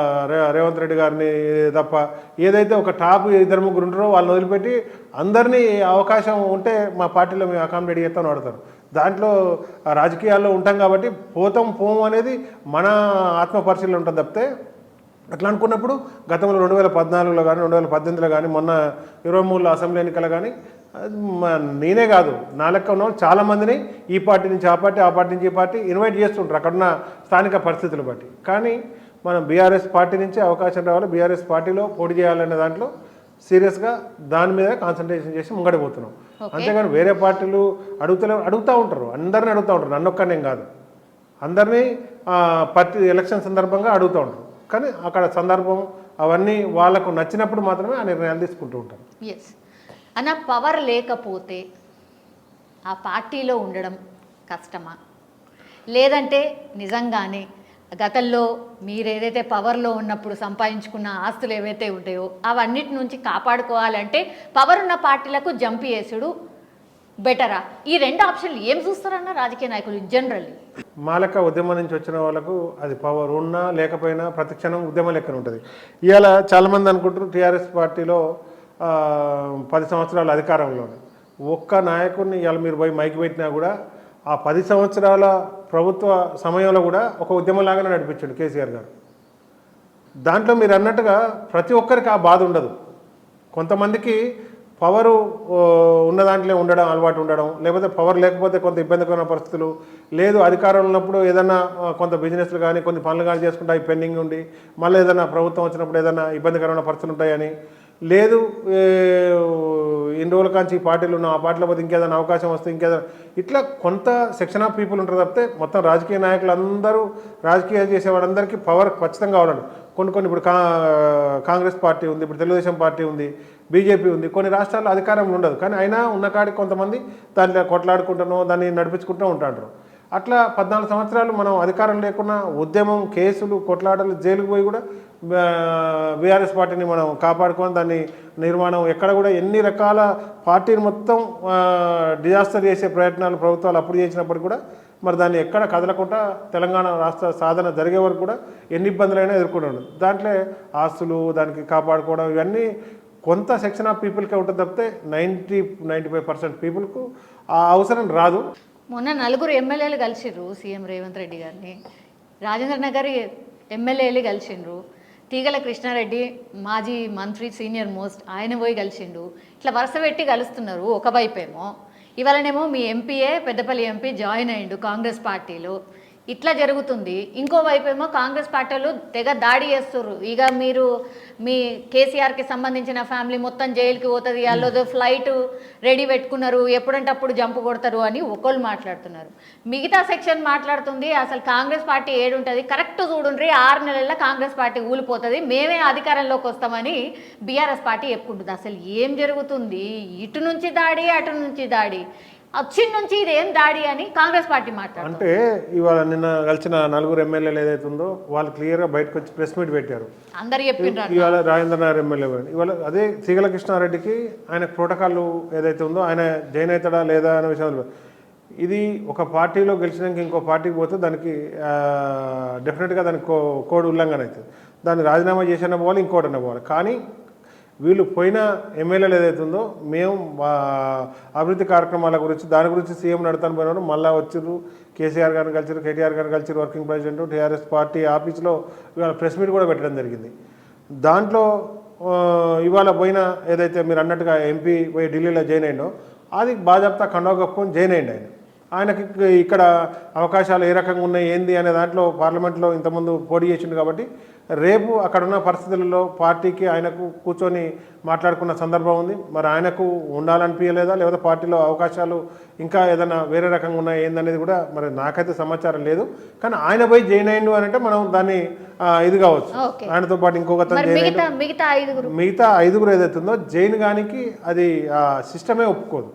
C: రేవంత్ రెడ్డి గారిని తప్ప ఏదైతే ఒక టాప్ 2-3 ఉంటారో వాళ్ళని వదిలిపెట్టి అందరినీ అవకాశం ఉంటే మా పార్టీలో మేము అకామిడేట్ చేస్తామని ఆడతారు. దాంట్లో రాజకీయాల్లో ఉంటాం కాబట్టి పోము అనేది మన ఆత్మ పరిశీలన ఉంటుంది తప్పితే అట్లా అనుకున్నప్పుడు గతంలో 2014లో కానీ 2018లో కానీ మొన్న 23లో అసెంబ్లీ ఎన్నికలు కానీ నేనే కాదు నా లెక్క ఉన్న వాళ్ళు చాలామందిని ఈ పార్టీ నుంచి ఆ పార్టీ, ఆ పార్టీ నుంచి ఈ పార్టీ ఇన్వైట్ చేస్తుంటారు అక్కడున్న స్థానిక పరిస్థితులు బట్టి. కానీ మనం బీఆర్ఎస్ పార్టీ నుంచి అవకాశం రావాలి, బీఆర్ఎస్ పార్టీలో పోటీ చేయాలనే దాంట్లో సీరియస్గా దాని మీద కాన్సన్ట్రేషన్ చేసి ముంగడిపోతున్నాం. అంతేగాని వేరే పార్టీలు అడుగుతూ ఉంటారు, అందరినీ అడుగుతూ ఉంటారు, నన్నొక్కనేం కాదు, అందరినీ పార్టీ ఎలక్షన్ సందర్భంగా అడుగుతూ ఉంటారు. కానీ అక్కడ సందర్భం అవన్నీ వాళ్ళకు నచ్చినప్పుడు మాత్రమే ఆ నిర్ణయాలు తీసుకుంటూ ఉంటారు.
B: ఎస్ అన్న, పవర్ లేకపోతే ఆ పార్టీలో ఉండడం కష్టమా, లేదంటే నిజంగానే గతంలో మీరు ఏదైతే పవర్లో ఉన్నప్పుడు సంపాదించుకున్న ఆస్తులు ఏవైతే ఉంటాయో అవన్నిటి నుంచి కాపాడుకోవాలంటే పవర్ ఉన్న పార్టీలకు జంప్ చేసుడు బెటరా? ఈ 2 ఆప్షన్లు ఏం చూస్తారన్న రాజకీయ నాయకులు జనరల్లీ?
C: మా లెక్క ఉద్యమం నుంచి వచ్చిన వాళ్ళకు అది పవర్ ఉన్నా లేకపోయినా ప్రతిక్షణం ఉద్యమం లెక్కన ఉంటుంది. ఇవాళ చాలామంది అనుకుంటారు టీఆర్ఎస్ పార్టీలో 10 సంవత్సరాల అధికారంలో ఒక్క నాయకుడిని ఇవాళ మీరు పోయి మైకి పెట్టినా కూడా ఆ 10 సంవత్సరాల ప్రభుత్వ సమయంలో కూడా ఒక ఉద్యమంలాగానే నడిపించాడు కేసీఆర్ గారు. దాంట్లో మీరు అన్నట్టుగా ప్రతి ఒక్కరికి ఆ బాధ ఉండదు. కొంతమందికి పవరు ఉన్న దాంట్లో ఉండడం అలవాటు ఉండడం, లేకపోతే పవర్ లేకపోతే కొంత ఇబ్బందికరమైన పరిస్థితులు, లేదు అధికారంలో ఉన్నప్పుడు ఏదైనా కొంత బిజినెస్లు కానీ కొన్ని పనులు కానీ చేసుకుంటే అవి పెండింగ్ ఉండి మళ్ళీ ఏదైనా ప్రభుత్వం వచ్చినప్పుడు ఏదైనా ఇబ్బందికరమైన పరిస్థితులు ఉంటాయని, లేదు ఇన్ని రోజుల కాంచి ఈ పార్టీలు ఉన్న ఆ పార్టీలో పోతే ఇంకేదైనా అవకాశం వస్తే ఇంకేదైనా, ఇట్లా కొంత సెక్షన్ ఆఫ్ పీపుల్ ఉంటారు తప్పితే మొత్తం రాజకీయ నాయకులు అందరూ రాజకీయాలు చేసేవాళ్ళందరికీ పవర్ ఖచ్చితంగా కావాలండి. కొన్ని ఇప్పుడు కాంగ్రెస్ పార్టీ ఉంది, ఇప్పుడు తెలుగుదేశం పార్టీ ఉంది, బీజేపీ ఉంది, కొన్ని రాష్ట్రాల్లో అధికారంలో ఉండదు. కానీ అయినా ఉన్న కాడికి కొంతమంది దాంట్లో కొట్లాడుకుంటానో దాన్ని నడిపించుకుంటూ ఉంటారు. అట్లా 14 సంవత్సరాలు మనం అధికారం లేకుండా ఉద్యమం, కేసులు, కొట్లాటలు, జైలుకు పోయి కూడా బీఆర్ఎస్ పార్టీని మనం కాపాడుకొని దాన్ని నిర్మాణం ఎక్కడ కూడా ఎన్ని రకాల పార్టీని మొత్తం డిజాస్టర్ చేసే ప్రయత్నాలు ప్రభుత్వాలు అప్పుడు చేసినప్పుడు కూడా మరి దాన్ని ఎక్కడ కదలకుండా తెలంగాణ రాష్ట్ర సాధన జరిగే వరకు కూడా ఎన్ని ఇబ్బందులైనా ఎదుర్కొన్నాడు. దాంట్లో ఆస్తులు దానికి కాపాడుకోవడం ఇవన్నీ కొంత సెక్షన్ ఆఫ్ పీపుల్కే ఉంటుంది తప్పితే 90-95% పీపుల్కు ఆ అవసరం రాదు.
B: మొన్న 4 ఎమ్మెల్యేలు కలిసిండ్రు సీఎం రేవంత్ రెడ్డి గారిని, రాజేంద్ర నగర్ ఎమ్మెల్యేలు కలిసిండ్రు, తీగల కృష్ణారెడ్డి మాజీ మంత్రి సీనియర్ మోస్ట్ ఆయన పోయి కలిసిండు. ఇట్లా వరుస పెట్టి కలుస్తున్నారు. ఒకవైపేమో ఇవాళనేమో మీ ఎంపీఏ పెద్దపల్లి ఎంపీ జాయిన్ అయ్యిండు కాంగ్రెస్ పార్టీలో, ఇట్లా జరుగుతుంది. ఇంకోవైపు ఏమో కాంగ్రెస్ పార్టీలు తెగ దాడి చేస్తుర్రు. ఇక మీరు మీ కేసీఆర్కి సంబంధించిన ఫ్యామిలీ మొత్తం జైలుకి పోతుంది, వాళ్ళది ఫ్లైట్ రెడీ పెట్టుకున్నారు, ఎప్పుడంటే అప్పుడు జంపు కొడతారు అని ఒకళ్ళు మాట్లాడుతున్నారు. మిగతా సెక్షన్ మాట్లాడుతుంది అసలు కాంగ్రెస్ పార్టీ ఏడుంటుంది, కరెక్ట్ చూడుండ్రి 6 నెలల్లో కాంగ్రెస్ పార్టీ ఊలిపోతుంది, మేమే అధికారంలోకి వస్తామని బీఆర్ఎస్ పార్టీ చెప్పుకుంటుంది. అసలు ఏం జరుగుతుంది? ఇటు నుంచి దాడి, అటు నుంచి దాడి, వచ్చిన నుంచి ఇదేం దాడి అని కాంగ్రెస్ పార్టీ మాట్లాడుతుంది.
C: అంటే ఇవాళ నిన్న కలిసిన 4 ఎమ్మెల్యేలు ఏదైతే ఉందో వాళ్ళు క్లియర్గా బయటకు వచ్చి ప్రెస్ మీట్ పెట్టారు.
B: అందరు చెప్పిండ్రు
C: ఇవాళ రాజేంద్ర నగర్ ఎమ్మెల్యే ఇవాళ అదే తీగల కృష్ణారెడ్డికి ఆయన ప్రోటోకాల్ ఏదైతే ఉందో ఆయన జాయిన్ అవుతాడా లేదా అనే విషయంలో, ఇది ఒక పార్టీలో గెలిచినాక ఇంకో పార్టీకి పోతే దానికి డెఫినెట్గా దానికి కోడ్ ఉల్లంఘన అవుతుంది. దాన్ని రాజీనామా చేసినా పోవాలి, ఇంకోటన్నా పోవాలి. కానీ వీళ్ళు పోయిన ఎమ్మెల్యేలు ఏదైతే ఉందో మేము అభివృద్ధి కార్యక్రమాల గురించి దాని గురించి సీఎం నడతాను పోయినాడు, మళ్ళీ వచ్చిర్రు కేసీఆర్ గారిని కలిసిరు, కేటీఆర్ గారిని కలిసిరు, వర్కింగ్ ప్రెసిడెంట్ టీఆర్ఎస్ పార్టీ ఆఫీస్లో ఇవాళ ప్రెస్ మీట్ కూడా పెట్టడం జరిగింది. దాంట్లో ఇవాళ పోయిన ఏదైతే మీరు అన్నట్టుగా ఎంపీ పోయి ఢిల్లీలో జాయిన్ అయ్యిండో అది బాజాప్తా కండవ కప్పుకొని జాయిన్ అయ్యిండు ఆయన. ఆయనకి ఇక్కడ అవకాశాలు ఏ రకంగా ఉన్నాయి ఏంది అనే దాంట్లో పార్లమెంట్లో ఇంతకుముందు పోటీ చేసిండు కాబట్టి రేపు అక్కడ ఉన్న పరిస్థితులలో పార్టీకి ఆయనకు కూర్చొని మాట్లాడుకున్న సందర్భం ఉంది. మరి ఆయనకు ఉండాలనిపించలేదా లేకపోతే పార్టీలో అవకాశాలు ఇంకా ఏదైనా వేరే రకంగా ఉన్నాయి ఏందనేది కూడా మరి నాకైతే సమాచారం లేదు. కానీ ఆయన పోయి జాయిన్ అయ్యిండు అని అంటే మనం దాన్ని ఇది కావచ్చు. ఆయనతో పాటు ఇంకొక మిగతా ఐదుగురు ఏదైతుందో జైన్ గానికి అది సిస్టమే ఒప్పుకోదు.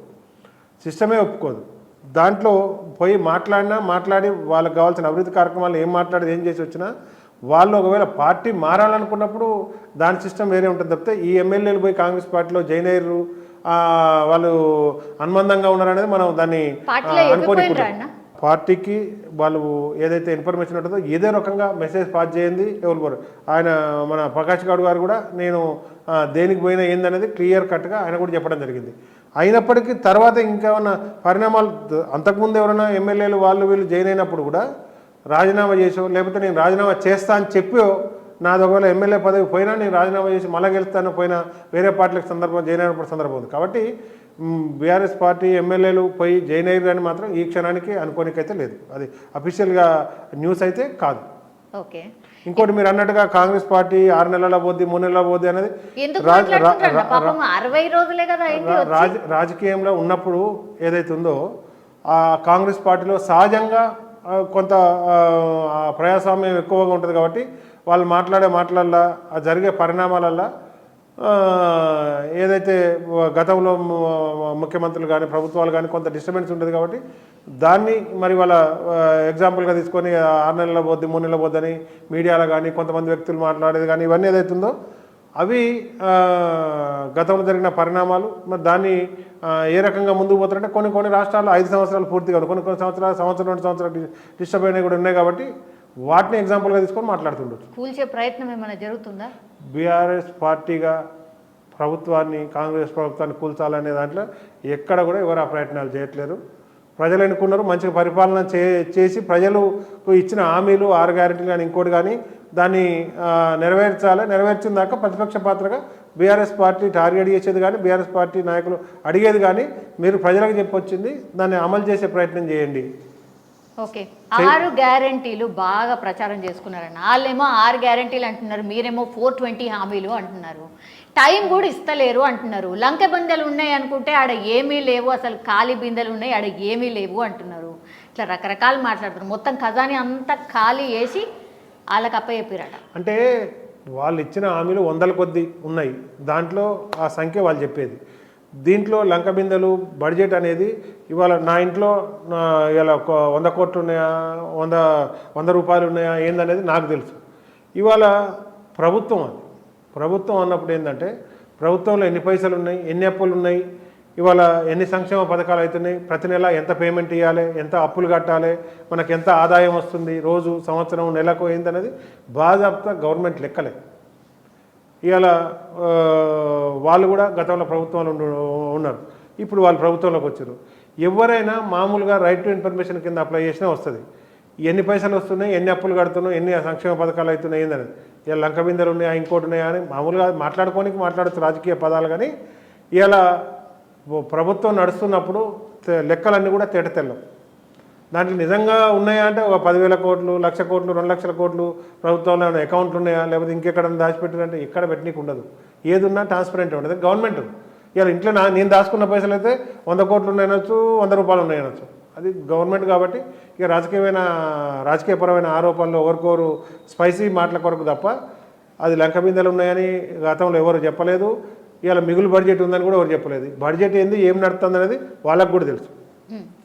C: దాంట్లో పోయి మాట్లాడి వాళ్ళకి కావాల్సిన అభివృద్ధి కార్యక్రమాలు ఏం మాట్లాడి ఏం చేసి వచ్చినా వాళ్ళు ఒకవేళ పార్టీ మారాలనుకున్నప్పుడు దాని సిస్టమ్ వేరే ఉంటుంది తప్పితే ఈ ఎమ్మెల్యేలు పోయి కాంగ్రెస్ పార్టీలో జాయిన్ అయ్యారు వాళ్ళు అనుబంధంగా ఉన్నారనేది మనం దాన్ని అనుకోని పార్టీకి వాళ్ళు ఏదైతే ఇన్ఫర్మేషన్ ఉంటుందో ఏదో రకంగా మెసేజ్ పాస్ చేయండి ఎవరు ఆయన మన ప్రకాష్ గౌడ్ గారు కూడా నేను దేనికి పోయినా ఏందనేది క్లియర్ కట్గా ఆయన కూడా చెప్పడం జరిగింది. అయినప్పటికీ తర్వాత ఇంకేమన్నా పరిణామాలు అంతకుముందు ఎవరైనా ఎమ్మెల్యేలు వాళ్ళు వీళ్ళు జాయిన్ అయినప్పుడు కూడా రాజీనామా చేసో లేకపోతే నేను రాజీనామా చేస్తా అని చెప్పో నాది ఒకవేళ ఎమ్మెల్యే పదవి పోయినా నేను రాజీనామా చేసి మళ్ళీ గెలుస్తాను పోయినా వేరే పార్టీలకు జాయిన్ అయినప్పుడు సందర్భం ఉంది. కాబట్టి బీఆర్ఎస్ పార్టీ ఎమ్మెల్యేలు పోయి జాయిన్ అయ్యారు అని మాత్రం ఈ క్షణానికి అనుకోనికైతే లేదు. అది అఫీషియల్గా న్యూస్ అయితే కాదు.
B: ఓకే.
C: ఇంకోటి మీరు అన్నట్టుగా కాంగ్రెస్ పార్టీ 6 నెలల పోద్ది 3 నెలల పోద్ది అనేది రాజకీయంలో ఉన్నప్పుడు ఏదైతే ఉందో ఆ కాంగ్రెస్ పార్టీలో సహజంగా కొంత ప్రజాస్వామ్యం ఎక్కువగా ఉంటుంది కాబట్టి వాళ్ళు మాట్లాడాల ఆ జరిగే పరిణామాలల్లో ఏదైతే గతంలో ముఖ్యమంత్రులు కానీ ప్రభుత్వాలు కానీ కొంత డిస్టర్బెన్స్ ఉంటుంది కాబట్టి దాన్ని మరి వాళ్ళ ఎగ్జాంపుల్గా తీసుకొని 6 నెలల పోద్ది 3 నెలల పోద్దని మీడియాలో కానీ కొంతమంది వ్యక్తులు మాట్లాడేది కానీ ఇవన్నీ ఏదైతుందో అవి గతంలో జరిగిన పరిణామాలు. మరి దాన్ని ఏ రకంగా ముందుకు పోతారంటే కొన్ని రాష్ట్రాల్లో 5 సంవత్సరాలు పూర్తిగా కొన్ని సంవత్సరం 2 సంవత్సరాలు డిస్టర్బ్ అయినవి కూడా ఉన్నాయి కాబట్టి వాటిని ఎగ్జాంపుల్గా తీసుకొని మాట్లాడుతుండొచ్చు.
B: కూల్చే ప్రయత్నం ఏమైనా జరుగుతుందా?
C: బీఆర్ఎస్ పార్టీగా కాంగ్రెస్ ప్రభుత్వాన్ని కూల్చాలనే దాంట్లో ఎక్కడ కూడా ఎవరు ఆ ప్రయత్నాలు చేయట్లేరు. ప్రజలు ఎన్నుకున్నారు, మంచిగా పరిపాలన చేసి ప్రజలకు ఇచ్చిన హామీలు 6 గ్యారెంటీలు కానీ ఇంకోటి కానీ దాన్ని నెరవేర్చిన దాకా ప్రతిపక్ష పాత్రగా బీఆర్ఎస్ పార్టీ టార్గెట్ చేసేది కానీ బీఆర్ఎస్ పార్టీ నాయకులు అడిగేది కానీ మీరు ప్రజలకు చెప్పొచ్చింది దాన్ని అమలు చేసే ప్రయత్నం చేయండి.
B: ఓకే. 6 గ్యారెంటీలు బాగా ప్రచారం చేసుకున్నారన్న వాళ్ళేమో 6 గ్యారెంటీలు అంటున్నారు, మీరేమో 420 హామీలు అంటున్నారు. టైం కూడా ఇస్తలేరు అంటున్నారు. లంక బిందెలు ఉన్నాయి అనుకుంటే ఆడ ఏమీ లేవు, అసలు ఖాళీ బిందెలు ఉన్నాయి ఆడ ఏమీ లేవు అంటున్నారు. ఇట్లా రకరకాలు మాట్లాడుతున్నారు. మొత్తం ఖజానీ అంతా ఖాళీ వేసి వాళ్ళకి అప్పచెప్పారట.
C: అంటే వాళ్ళు ఇచ్చిన హామీలు 100ల కొద్దీ ఉన్నాయి, దాంట్లో ఆ సంఖ్య వాళ్ళు చెప్పేది. దీంట్లో లంక బిందెలు బడ్జెట్ అనేది ఇవాళ నా ఇంట్లో ఇలా 100 కోట్లు ఉన్నాయా 100 రూపాయలు ఉన్నాయా ఏందనేది నాకు తెలుసు. ఇవాళ ప్రభుత్వం అన్నప్పుడు ఏంటంటే ప్రభుత్వంలో ఎన్ని పైసలు ఉన్నాయి, ఎన్ని అప్పులు ఉన్నాయి, ఇవాళ ఎన్ని సంక్షేమ పథకాలు అవుతున్నాయి, ప్రతి నెల ఎంత పేమెంట్ ఇవ్వాలి, ఎంత అప్పులు కట్టాలి, మనకు ఎంత ఆదాయం వస్తుంది, రోజు సంవత్సరం నెలకు ఏందనేది బాజాబ్తా గవర్నమెంట్ లెక్కలే. ఇవాళ వాళ్ళు కూడా గతంలో ప్రభుత్వంలో ఉన్నారు, ఇప్పుడు వాళ్ళు ప్రభుత్వంలోకి వచ్చారు. ఎవరైనా మామూలుగా రైట్ టు ఇన్ఫర్మేషన్ కింద అప్లై చేసినా వస్తుంది. ఎన్ని పైసలు వస్తున్నాయి, ఎన్ని అప్పులు కడుతున్నాయి, ఎన్ని సంక్షేమ పథకాలు అవుతున్నాయి ఏందని. ఇలా లంక బిందెలు ఉన్నాయా ఇంకోటి ఉన్నాయా అని మామూలుగా మాట్లాడచ్చు రాజకీయ పదాలు. కానీ ఇలా ప్రభుత్వం నడుస్తున్నప్పుడు లెక్కలన్నీ కూడా తేటతెల్లం. దాంట్లో నిజంగా ఉన్నాయా అంటే ఒక 10,000 కోట్లు, 1,00,000 కోట్లు, 2,00,000 కోట్లు ప్రభుత్వంలో అకౌంట్లు ఉన్నాయా లేకపోతే ఇంకెక్కడ దాచిపెట్టారంటే ఎక్కడ పెట్టనీకి ఉండదు. ఏది ఉన్నా ట్రాన్స్పరెంట్ ఉంటుంది. గవర్నమెంట్ ఇలా ఇంట్లో నేను దాచుకున్న పైసలు అయితే 100 కోట్లు ఉన్నాయనొచ్చు, 100 రూపాయలు ఉన్నాయనొచ్చు. అది గవర్నమెంట్ కాబట్టి ఇక రాజకీయపరమైన ఆరోపణలు ఎవరికోరు స్పైసీ మాటల కొరకు తప్ప అది లంక బిందెలు ఉన్నాయని గతంలో ఎవరు చెప్పలేదు. ఇవాళ మిగులు బడ్జెట్ ఉందని కూడా ఎవరు చెప్పలేదు. బడ్జెట్ ఏంది, ఏం నడుస్తుంది అనేది వాళ్ళకు కూడా తెలుసు.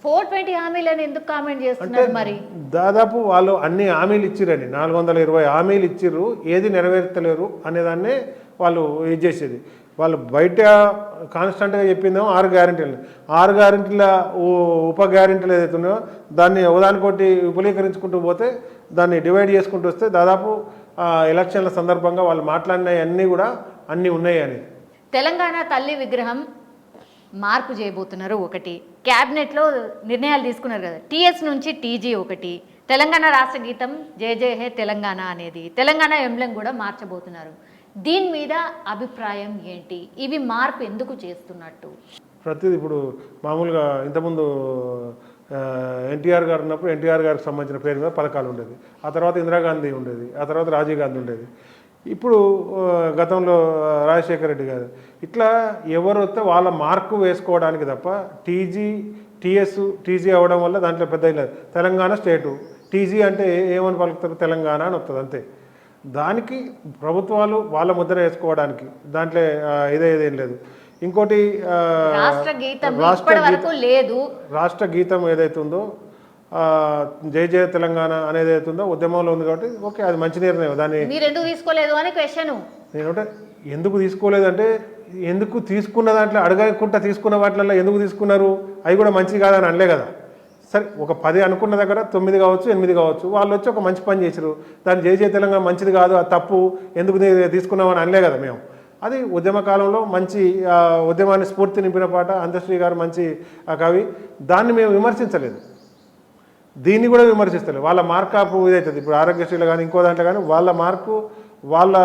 B: 420 హామీలని ఎందుకు కామెంట్ చేస్తున్నారు? మరి
C: దాదాపు వాళ్ళు అన్ని హామీలు ఇచ్చిరండి, 420 హామీలు ఇచ్చిర్రు, ఏది నెరవేర్చలేరు అనేదాన్నే వాళ్ళు ఇది చేసేది. వాళ్ళు బయట కాన్స్టెంట్గా చెప్పిందేమో 6 గ్యారెంటీలు. 6 గ్యారెంటీల ఉప గ్యారెంటీలు ఏదైతే ఉన్నాయో దాన్ని ఒకదానికొట్టి విపులీకరించుకుంటూ పోతే దాన్ని డివైడ్ చేసుకుంటూ వస్తే దాదాపు ఎలక్షన్ల సందర్భంగా వాళ్ళు మాట్లాడినవి అన్నీ కూడా అన్నీ ఉన్నాయి అని.
B: తెలంగాణ తల్లి విగ్రహం మార్పు చేయబోతున్నారు. ఒకటి క్యాబినెట్లో నిర్ణయాలు తీసుకున్నారు కదా, టీఎస్ నుంచి టీజీ ఒకటి, తెలంగాణ రాష్ట్ర గీతం జయ జయ హే తెలంగాణ అనేది, తెలంగాణ ఎంబ్లెం కూడా మార్చబోతున్నారు. దీని మీద అభిప్రాయం ఏంటి? ఇవి మార్పు ఎందుకు చేస్తున్నట్టు?
C: ప్రతిదీ ఇప్పుడు మామూలుగా ఇంతకుముందు ఎన్టీఆర్ గారు ఉన్నప్పుడు ఎన్టీఆర్ గారికి సంబంధించిన పేరు మీద పథకాలు ఉండేది, ఆ తర్వాత ఇందిరాగాంధీ ఉండేది, ఆ తర్వాత రాజీవ్ గాంధీ ఉండేది, ఇప్పుడు గతంలో రాజశేఖర రెడ్డి గారు. ఇట్లా ఎవరు వస్తే వాళ్ళ మార్కు వేసుకోవడానికి తప్ప టీజీ అవ్వడం వల్ల దాంట్లో పెద్ద లేదు. తెలంగాణ స్టేటు టీజీ అంటే ఏమని పలుకుతారు, తెలంగాణ అని వస్తుంది అంతే. దానికి ప్రభుత్వాలు వాళ్ళ ముద్ర వేసుకోవడానికి దాంట్లో ఇదేం లేదు. ఇంకోటి రాష్ట్ర గీతం ఏదైతే ఉందో జై జయ తెలంగాణ అనేది అవుతుందో ఉద్యమంలో ఉంది కాబట్టి ఓకే, అది మంచి నిర్ణయం. దాన్ని
B: మీరు ఎందుకు తీసుకోలేదు అని క్వశ్చన్.
C: నేనంటే ఎందుకు తీసుకోలేదంటే, ఎందుకు తీసుకున్న దాంట్లో అడగకుండా తీసుకున్న వాటిల్లో ఎందుకు తీసుకున్నారు, అవి కూడా మంచిది కాదని అనలే కదా. సరే, ఒక 10 అనుకున్న దగ్గర 9 కావచ్చు, 8 కావచ్చు, వాళ్ళు వచ్చి ఒక మంచి పని చేశారు. దాన్ని జై జయ తెలంగాణ మంచిది కాదు, అది తప్పు, ఎందుకు తీసుకున్నామని అనలే కదా మేము. అది ఉద్యమ కాలంలో మంచి ఉద్యమాన్ని స్ఫూర్తి నింపిన పాట. అందశ్రీ గారు మంచి కవి, దాన్ని మేము విమర్శించలేదు, దీన్ని కూడా విమర్శిస్తలేదు. వాళ్ళ మార్కాపు ఇదవుతుంది. ఇప్పుడు ఆరోగ్యశ్రీలో కానీ ఇంకో దాంట్లో కానీ వాళ్ళ మార్కు వాళ్ళ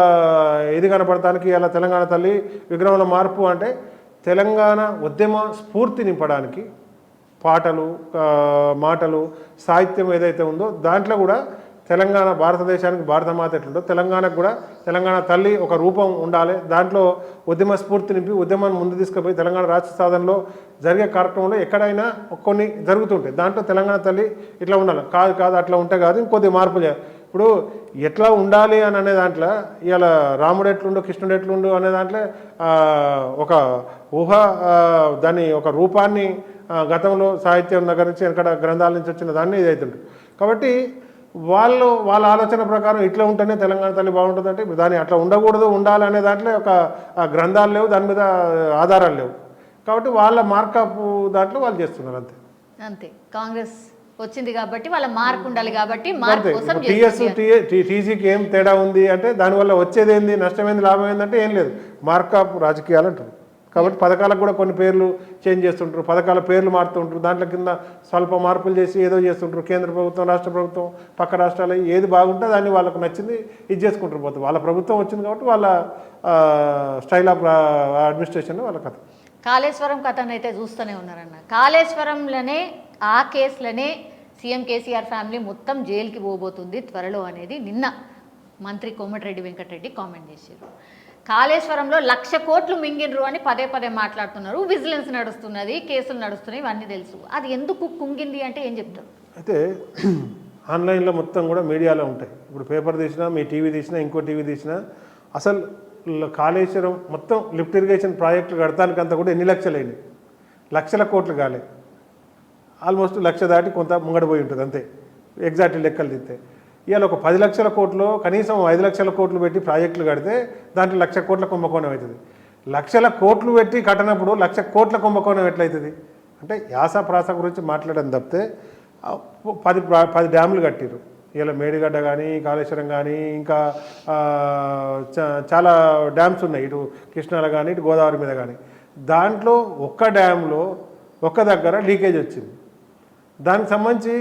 C: ఇది కనపడటానికి ఇలా తెలంగాణ తల్లి విగ్రహంలో మార్పు అంటే తెలంగాణ ఉద్యమ స్ఫూర్తి నింపడానికి పాటలు, మాటలు, సాహిత్యం ఏదైతే ఉందో దాంట్లో కూడా తెలంగాణ భారతదేశానికి భారతమాత ఎట్లుందో తెలంగాణకు కూడా తెలంగాణ తల్లి ఒక రూపం ఉండాలి. దాంట్లో ఉద్యమ స్ఫూర్తి నింపి ఉద్యమాన్ని ముందు తీసుకుపోయి తెలంగాణ రాష్ట్ర సాధనలో జరిగే కార్యక్రమంలో ఎక్కడైనా కొన్ని జరుగుతుంటాయి. దాంట్లో తెలంగాణ తల్లి ఇట్లా ఉండాలి. కాదు అట్లా ఉంటే కాదు, ఇంకొద్ది మార్పు చేయాలి. ఇప్పుడు ఎట్లా ఉండాలి అని అనే దాంట్లో ఇలా రాముడు ఎట్లుండు, కృష్ణుడు ఎట్లుండు అనే దాంట్లో ఒక ఊహ, దాని ఒక రూపాన్ని గతంలో సాహిత్యం దగ్గర నుంచి వెనకడ గ్రంథాల నుంచి వచ్చిన దాన్ని ఇదవుతుంటుంది. కాబట్టి వాళ్ళ ఆలోచన ప్రకారం ఇట్లా ఉంటేనే తెలంగాణ తల్లి బాగుంటుందంటే ఇప్పుడు దాన్ని అట్లా ఉండకూడదు, ఉండాలి అనే దాంట్లో ఒక గ్రంథాలు లేవు, దాని మీద ఆధారాలు లేవు. కాబట్టి వాళ్ళ మార్కప్ దాంట్లో వాళ్ళు చేస్తున్నారు అంతే.
B: అంతే, కాంగ్రెస్ వచ్చింది కాబట్టి వాళ్ళ మార్క్ ఉండాలి కాబట్టి
C: టీజీకి ఏం తేడా ఉంది అంటే దానివల్ల వచ్చేది ఏంది, నష్టమైంది, లాభం ఏంటంటే ఏం లేదు, మార్కప్ రాజకీయాలు అంటారు. కాబట్టి పథకాలకు కూడా కొన్ని పేర్లు చేంజ్ చేస్తుంటారు, పథకాల పేర్లు మారుతుంటారు, దాంట్లో కింద స్వల్ప మార్పులు చేసి ఏదో చేస్తుంటారు. కేంద్ర ప్రభుత్వం, రాష్ట్ర ప్రభుత్వం, పక్క రాష్ట్రాలు ఏది బాగుంటే దాన్ని వాళ్ళకు నచ్చింది ఇది చేసుకుంటారు పోతుంది. వాళ్ళ ప్రభుత్వం వచ్చింది కాబట్టి వాళ్ళ స్టైల్ ఆఫ్ అడ్మినిస్ట్రేషన్ వాళ్ళ కథ.
B: కాళేశ్వరం కథను అయితే చూస్తూనే ఉన్నారన్న. కాళేశ్వరంలోనే ఆ కేసులనే సీఎం కేసీఆర్ ఫ్యామిలీ మొత్తం జైలుకి పోబోతుంది త్వరలో అనేది నిన్న మంత్రి కోమటిరెడ్డి వెంకటరెడ్డి కామెంట్ చేశారు. కాళేశ్వరంలో 1,00,000 కోట్లు మింగినరు అని పదే మాట్లాడుతున్నారు. విజిలెన్స్ నడుస్తున్నది, కేసులు నడుస్తున్నాయి, ఇవన్నీ తెలుసు. అది ఎందుకు కుంగింది అంటే ఏం చెప్తారు?
C: అయితే ఆన్లైన్లో మొత్తం కూడా మీడియాలో ఉంటాయి. ఇప్పుడు పేపర్ తీసినా, మీ టీవీ తీసినా, ఇంకో టీవీ తీసినా అసలు కాళేశ్వరం మొత్తం లిఫ్ట్ ఇరిగేషన్ ప్రాజెక్టులు కడతానికంతా కూడా ఎన్ని లక్షలు అయినాయి, 1,00,000 కోట్లు కాలే. ఆల్మోస్ట్ 1,00,000 దాటి కొంత ముంగడిపోయి ఉంటుంది అంతే, ఎగ్జాక్ట్ లెక్కలు తీస్తే. ఇవాళ ఒక 10 లక్షల కోట్లు, కనీసం 5 లక్షల కోట్లు పెట్టి ప్రాజెక్టులు కడితే దాంట్లో 1,00,000 కోట్ల కుంభకోణం అవుతుంది. 1,00,000 కోట్లు పెట్టి కట్టనప్పుడు 1,00,000 కోట్ల కుంభకోణం ఎట్లయితుంది అంటే యాస ప్రాస గురించి మాట్లాడడం తప్పితే 10 డ్యాములు కట్టిరు. ఇలా మేడిగడ్డ కానీ, కాళేశ్వరం కానీ, ఇంకా చాలా డ్యామ్స్ ఉన్నాయి, ఇటు కృష్ణాలో కానీ, ఇటు గోదావరి మీద కానీ. దాంట్లో ఒక్క డ్యామ్లో ఒక్క దగ్గర లీకేజ్ వచ్చింది. దానికి సంబంధించి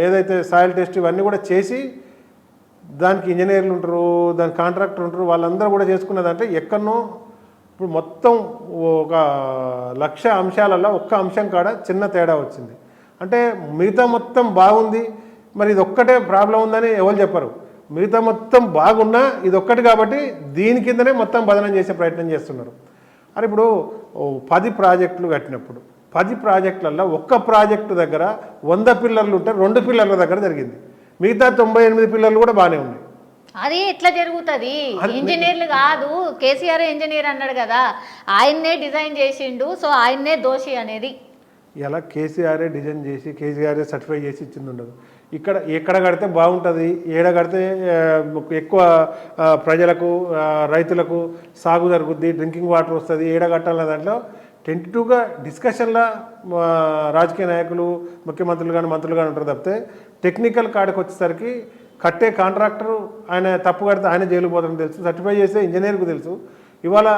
C: ఏదైతే సాయిల్ టెస్ట్ ఇవన్నీ కూడా చేసి దానికి ఇంజనీర్లు ఉంటారు, దానికి కాంట్రాక్టర్ ఉంటారు, వాళ్ళందరూ కూడా చేసుకున్నదంటే ఎక్కడనో ఇప్పుడు మొత్తం ఒక 1,00,000 అంశాలలో ఒక్క అంశం కాడ చిన్న తేడా వచ్చింది. అంటే మిగతా మొత్తం బాగుంది, మరి ఇది ఒక్కటే ప్రాబ్లం ఉందని ఎవరు చెప్పరు. మిగతా మొత్తం బాగున్నా ఇది ఒక్కటి కాబట్టి దీని కిందనే మొత్తం బదనం చేసే ప్రయత్నం చేస్తున్నారు. అని ఇప్పుడు 10 ప్రాజెక్టులు కట్టినప్పుడు 10 ప్రాజెక్టులలో ఒక్క ప్రాజెక్టు దగ్గర 100 పిల్లర్లు ఉంటే 2 పిల్లర్ల దగ్గర జరిగింది, మిగతా 98 పిల్లర్లు కూడా బాగానే ఉన్నాయి.
B: అది ఎట్లా జరుగుతుంది? ఇంజనీర్లు కాదు, కేసీఆర్ ఇంజనీర్ అన్నాడు కదా, ఆయన్నే డిజైన్ చేసిండు, సో ఆయన్నే దోషి అనేది.
C: ఇలా కేసీఆరే డిజైన్ చేసి కేసీఆరే సర్టిఫై చేసి ఇచ్చింది ఉండదు. ఎక్కడ కడితే బాగుంటుంది, ఏడ కడితే ఎక్కువ ప్రజలకు, రైతులకు సాగు జరుగుద్ది, డ్రింకింగ్ వాటర్ వస్తుంది, ఏడ కట్టాలన్న దాంట్లో టెంటివ్గా డిస్కషన్లో రాజకీయ నాయకులు, ముఖ్యమంత్రులు కానీ, మంత్రులు కానీ ఉంటారు తప్పితే టెక్నికల్ కాడికి వచ్చేసరికి కట్టే కాంట్రాక్టరు ఆయన తప్పు కడితే ఆయన జైలు పోతారని తెలుసు, సర్టిఫై చేసే ఇంజనీర్కు తెలుసు. ఇవాళ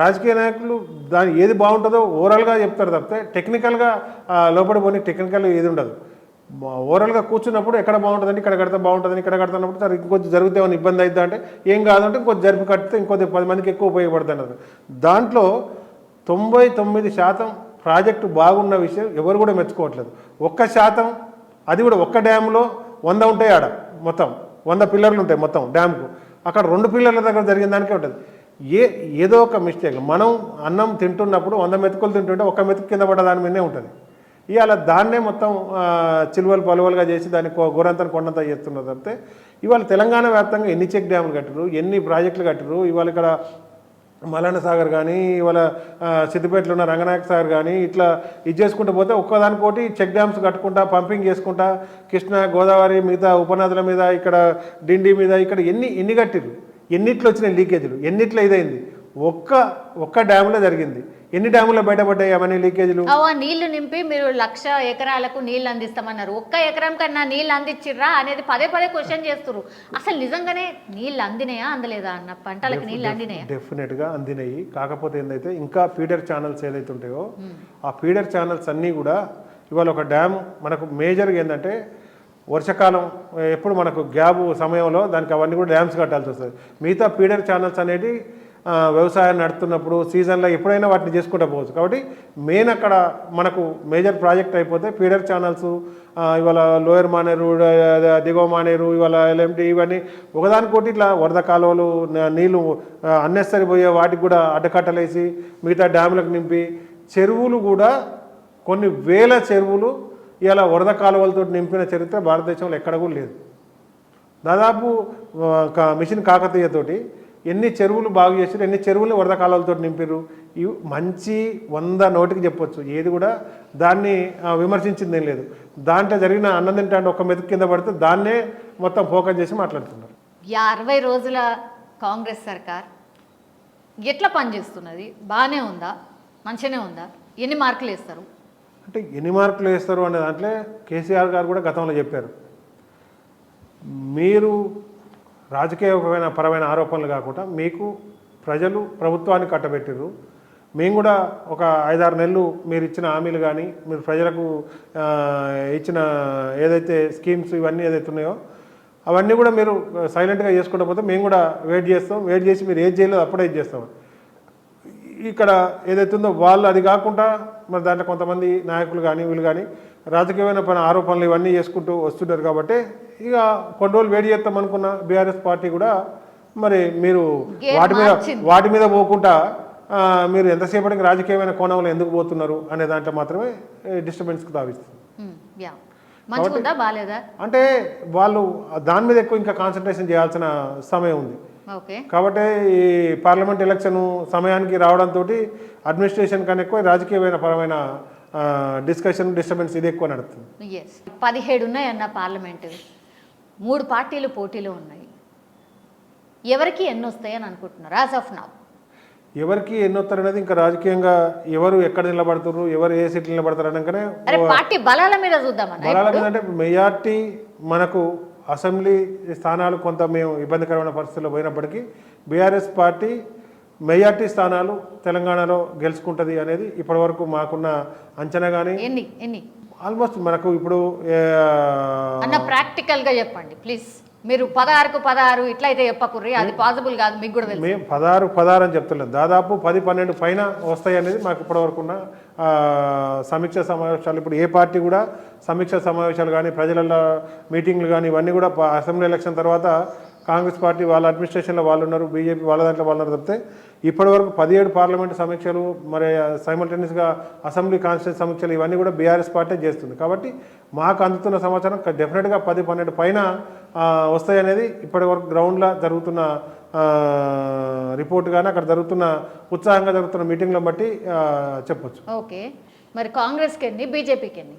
C: రాజకీయ నాయకులు దాని ఏది బాగుంటుందో ఓవరాల్గా చెప్తారు తప్పితే టెక్నికల్గా లోపడి పోనీ టెక్నికల్ ఏది ఉండదు. ఓవరాల్గా కూర్చున్నప్పుడు ఎక్కడ బాగుంటుందండి, ఇక్కడ కడితే బాగుంటుందని, ఇక్కడ కడుతున్నప్పుడు సరే ఇంకొంచెం జరిగితే ఏమైనా ఇబ్బంది అవుతుందా అంటే ఏం కాదంటే ఇంకొంచెం జరిపి కడితే ఇంకొద్ది 10 మందికి ఎక్కువ ఉపయోగపడుతున్నారు. దాంట్లో 99% ప్రాజెక్టు బాగున్న విషయం ఎవరు కూడా మెచ్చుకోవట్లేదు. 1% అది కూడా ఒక్క డ్యామ్లో 100 ఉంటాయి, ఆడ మొత్తం 100 పిల్లర్లు ఉంటాయి మొత్తం డ్యామ్కు, అక్కడ 2 పిల్లర్ల దగ్గర జరిగిన దానికే ఉంటుంది. ఏదో ఒక మిస్టేక్. మనం అన్నం తింటున్నప్పుడు 100 మెతుకులు తింటుంటే 1 మెతుకు కింద పడ్డ దాని మీదనే ఉంటుంది. ఇవాళ దాన్నే మొత్తం చిలువలు పలువలుగా చేసి దాన్ని గోరంతను కొండంతా చేస్తున్నారు తప్పితే ఇవాళ తెలంగాణ వ్యాప్తంగా ఎన్ని చెక్ డ్యాములు కట్టారు, ఎన్ని ప్రాజెక్టులు కట్టారు. ఇవాళ ఇక్కడ మల్లన్న సాగర్ కానీ, ఇవాళ సిద్దిపేటలో ఉన్న రంగనాయక సాగర్ కానీ, ఇట్లా ఇది చేసుకుంటూ పోతే ఒక్కదానికోటి చెక్ డ్యామ్స్ కట్టుకుంటా పంపింగ్ చేసుకుంటా కృష్ణా గోదావరి మిగతా ఉపనదుల మీద, ఇక్కడ డిండి మీద, ఇక్కడ ఎన్ని కట్టిరు, ఎన్నిట్లో వచ్చినాయి లీకేజీలు, ఎన్నిట్లో ఇదైంది. ఒక్క డ్యాములో జరిగింది. ఎన్ని డ్యాముల్లో బయటపడ్డాయి అవన్నీ లీకేజీలు?
B: నీళ్లు నింపి మీరు 1,00,000 ఎకరాలకు నీళ్లు అందిస్తామన్నారు. 1 ఎకరం కన్నా నీళ్లు అందించిర్రా అనేది పదే క్వశ్చన్ చేస్తున్నారు. అసలు నిజంగానే నీళ్లు అందినాయా అందలేదా అన్న, పంటలకు నీళ్లు అందినాయా?
C: డెఫినెట్గా అందినాయి. కాకపోతే ఏంటంటే ఇంకా ఫీడర్ ఛానల్స్ ఏదైతే ఉంటాయో ఆ ఫీడర్ ఛానల్స్ అన్నీ కూడా ఇవాళ ఒక డ్యామ్ మనకు మేజర్గా ఏంటంటే వర్షాకాలం ఎప్పుడు మనకు గ్యాబ్ సమయంలో దానికి అవన్నీ కూడా డ్యామ్స్ కట్టాల్సి వస్తుంది. మిగతా ఫీడర్ ఛానల్స్ అనేది వ్యవసాయం నడుతున్నప్పుడు సీజన్లో ఎప్పుడైనా వాటిని చేసుకుంటూ పోవచ్చు. కాబట్టి మెయిన్ అక్కడ మనకు మేజర్ ప్రాజెక్ట్ అయిపోతే ఫీడర్ ఛానల్స్ ఇవాళ లోయర్ మానేరు, దిగువ మానేరు, ఇవాళ ఎల్ఎంటి, ఇవన్నీ ఒకదానికోటి ఇట్లా వరద కాలువలు నీళ్లు అన్నెసరీ పోయే వాటికి కూడా అడ్డకట్టలేసి మిగతా డ్యాములకు నింపి చెరువులు కూడా కొన్ని వేల చెరువులు ఇలా వరద కాలువలతో నింపిన చరిత్ర భారతదేశంలో ఎక్కడ కూడా లేదు. దాదాపు మిషన్ కాకతీయతోటి ఎన్ని చెరువులు బాగు చేసారు, ఎన్ని చెరువులు వరద కాలువలతో నింపారు. ఇవి మంచి 100 నోటికి చెప్పొచ్చు. ఏది కూడా దాన్ని విమర్శించింది ఏం లేదు. దాంట్లో జరిగిన అన్నం తింటే 1 మెతుకు కింద పడితే దాన్నే మొత్తం ఫోకస్ చేసి మాట్లాడుతున్నారు.
B: 60 రోజుల కాంగ్రెస్ సర్కార్ ఎట్లా పనిచేస్తున్నది? బాగానే ఉందా? మంచిగానే ఉందా? ఎన్ని మార్కులు వేస్తారు?
C: అంటే ఎన్ని మార్కులు వేస్తారు అనే దాంట్లో కేసీఆర్ గారు కూడా గతంలో చెప్పారు, మీరు రాజకీయపరమైన పరమైన ఆరోపణలు కాకుండా మీకు ప్రజలు ప్రభుత్వాన్ని కట్టబెట్టారు. మేము కూడా ఒక 5-6 నెలలు మీరు ఇచ్చిన హామీలు కానీ మీరు ప్రజలకు ఇచ్చిన ఏదైతే స్కీమ్స్ ఇవన్నీ ఏదైతే ఉన్నాయో అవన్నీ కూడా మీరు సైలెంట్గా చేసుకుంటూ పోతే మేము కూడా వెయిట్ చేస్తాం. వెయిట్ చేసి మీరు ఏది చేయలేదు అప్పుడే ఇది చేస్తాం. ఇక్కడ ఏదైతే ఉందో వాళ్ళు అది కాకుండా మరి దాంట్లో కొంతమంది నాయకులు కానీ వీళ్ళు కానీ రాజకీయమైన పైన ఆరోపణలు ఇవన్నీ చేసుకుంటూ వస్తుంటారు. కాబట్టి ఇక కొన్ని రోజులు వేడి చేస్తాం అనుకున్న బీఆర్ఎస్ పార్టీ కూడా మరి మీరు వాటి మీద పోకుండా మీరు ఎంతసేపటికి రాజకీయమైన కోణంలో ఎందుకు పోతున్నారు అనే దాంట్లో మాత్రమే డిస్టర్బెన్స్కి తావిస్తుంది. అంటే వాళ్ళు దాని మీద ఎక్కువ ఇంకా కాన్సన్ట్రేషన్ చేయాల్సిన సమయం ఉంది. కాబట్టి ఈ పార్లమెంట్ ఎలక్షన్ సమయానికి రావడంతో అడ్మినిస్ట్రేషన్ కన్నా ఎక్కువ రాజకీయమైన పరమైన డిస్కషన్ డిస్టర్బెన్స్ ఇది ఎక్కువ నడుస్తుంది.
B: 17 ఉన్నాయన్న పార్లమెంటు, 3 పార్టీలు పోటీలో ఉన్నాయి. ఎవరికి ఎన్ని వస్తాయని అనుకుంటున్నారు యాజ్ ఆఫ్ నౌ?
C: ఎవరికి ఎన్ని వస్తారు అనేది ఇంకా రాజకీయంగా ఎవరు ఎక్కడ నిలబడుతున్నారు, ఎవరు ఏ సీట్లు నిలబడతారు అనగానే
B: పార్టీ బలాల మీద చూద్దామని.
C: బలాల మీద అంటే మెజార్టీ మనకు అసెంబ్లీ స్థానాలు కొంత మేము ఇబ్బందికరమైన పరిస్థితుల్లో పోయినప్పటికీ బీఆర్ఎస్ పార్టీ మెజార్టీ స్థానాలు తెలంగాణలో గెలుచుకుంటుంది అనేది ఇప్పటివరకు మాకున్న అంచనా. కానీ ఆల్మోస్ట్ మనకు ఇప్పుడు
B: అన్న ప్రాక్టికల్గా చెప్పండి ప్లీజ్. మీరు 16కు 16 ఇట్లయితే చెప్పకుర్రి, అది పాసిబుల్ కాదు. మీకు కూడా తెలుసు
C: మేము 16 అని చెప్తున్నాం. దాదాపు 10-12 పైన వస్తాయి అనేది మాకు ఇప్పటివరకు ఉన్న సమీక్ష సమావేశాలు. ఇప్పుడు ఏ పార్టీ కూడా సమీక్ష సమావేశాలు కానీ ప్రజల మీటింగ్లు కానీ ఇవన్నీ కూడా అసెంబ్లీ ఎలక్షన్ తర్వాత కాంగ్రెస్ పార్టీ వాళ్ళ అడ్మినిస్ట్రేషన్లో వాళ్ళు ఉన్నారు, బీజేపీ వాళ్ళ దాంట్లో వాళ్ళు ఉన్నారు తప్పితే ఇప్పటివరకు 17 పార్లమెంటు సమీక్షలు మరి సైమల్టేనియస్గా అసెంబ్లీ కాన్స్టిట్యూన్సీ సమీక్షలు ఇవన్నీ కూడా బీఆర్ఎస్ పార్టీ చేస్తుంది. కాబట్టి మాకు అందుతున్న సమాచారం డెఫినెట్గా 10-12 పైన వస్తాయి అనేది ఇప్పటివరకు గ్రౌండ్లో జరుగుతున్న రిపోర్ట్ కానీ అక్కడ జరుగుతున్న ఉత్సాహంగా జరుగుతున్న మీటింగ్లను బట్టి చెప్పొచ్చు.
B: ఓకే, మరి కాంగ్రెస్కి ఎన్ని, బీజేపీకి ఎన్ని?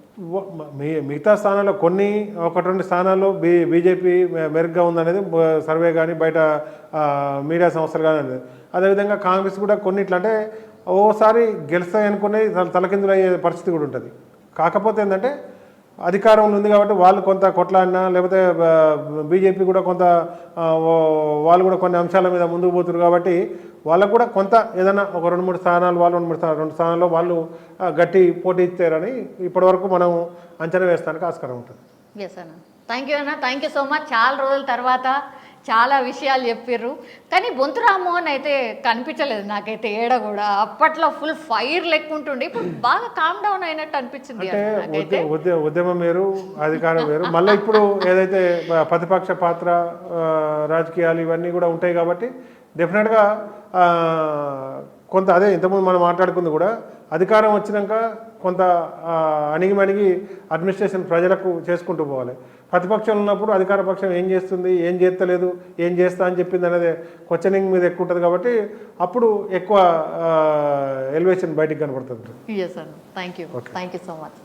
C: మిగతా స్థానాల్లో కొన్ని 1-2 స్థానాల్లో బీజేపీ మెరుగ్గా ఉందనేది సర్వే కానీ బయట మీడియా సంస్థలు కానీ అనేది. అదేవిధంగా కాంగ్రెస్ కూడా కొన్నిట్లు అంటే ఓసారి గెలుస్తాయి అనుకునే తలకిందులు అయ్యే పరిస్థితి కూడా ఉంటుంది. కాకపోతే ఏంటంటే అధికారంలో ఉంది కాబట్టి వాళ్ళు కొంత కొట్లాడినా లేకపోతే బీజేపీ కూడా కొంత వాళ్ళు కూడా కొన్ని అంశాల మీద ముందుకు పోతున్నారు కాబట్టి వాళ్ళకు కూడా కొంత ఏదైనా ఒక 2-3 స్థానాలు వాళ్ళు 2 స్థానాల్లో వాళ్ళు గట్టి పోటీ ఇచ్చారని ఇప్పటివరకు మనం అంచనా వేస్తానికి ఆస్కారం ఉంటుంది.
B: ఎస్ అన్న, థ్యాంక్ యూ అన్న, థ్యాంక్ యూ సో మచ్. చాలా రోజుల తర్వాత చాలా విషయాలు చెప్పిర్రు. కానీ బొంతు రామ్మోహన్ అయితే కనిపించలేదు నాకైతే ఏడ కూడా. అప్పట్లో ఫుల్ ఫైర్ లెక్క ఉంటుండే, ఇప్పుడు బాగా కామ్ డౌన్ అయినట్టు అనిపించింది నాకైతే.
C: ఉద్యమం వేరు, అధికారం వేరు. మళ్ళీ ఇప్పుడు ఏదైతే ప్రతిపక్ష పాత్ర, రాజకీయాలు ఇవన్నీ కూడా ఉంటాయి కాబట్టి డెఫినెట్గా కొంత అదే ఇంతకుముందు మనం మాట్లాడుకుంది కూడా, అధికారం వచ్చినాక కొంత అణిగి అడ్మినిస్ట్రేషన్ ప్రజలకు చేసుకుంటూ పోవాలి. ప్రతిపక్షంలో ఉన్నప్పుడు అధికార పక్షం ఏం చేస్తుంది, ఏం చేస్తలేదు, ఏం చేస్తా అని చెప్పింది అనేది క్వశ్చనింగ్ మీద ఎక్కువ ఉంటుంది కాబట్టి అప్పుడు ఎక్కువ ఎలివేషన్ బయటికి కనబడుతుంది.
B: ఎస్ అన్న, థ్యాంక్ యూ సో మచ్.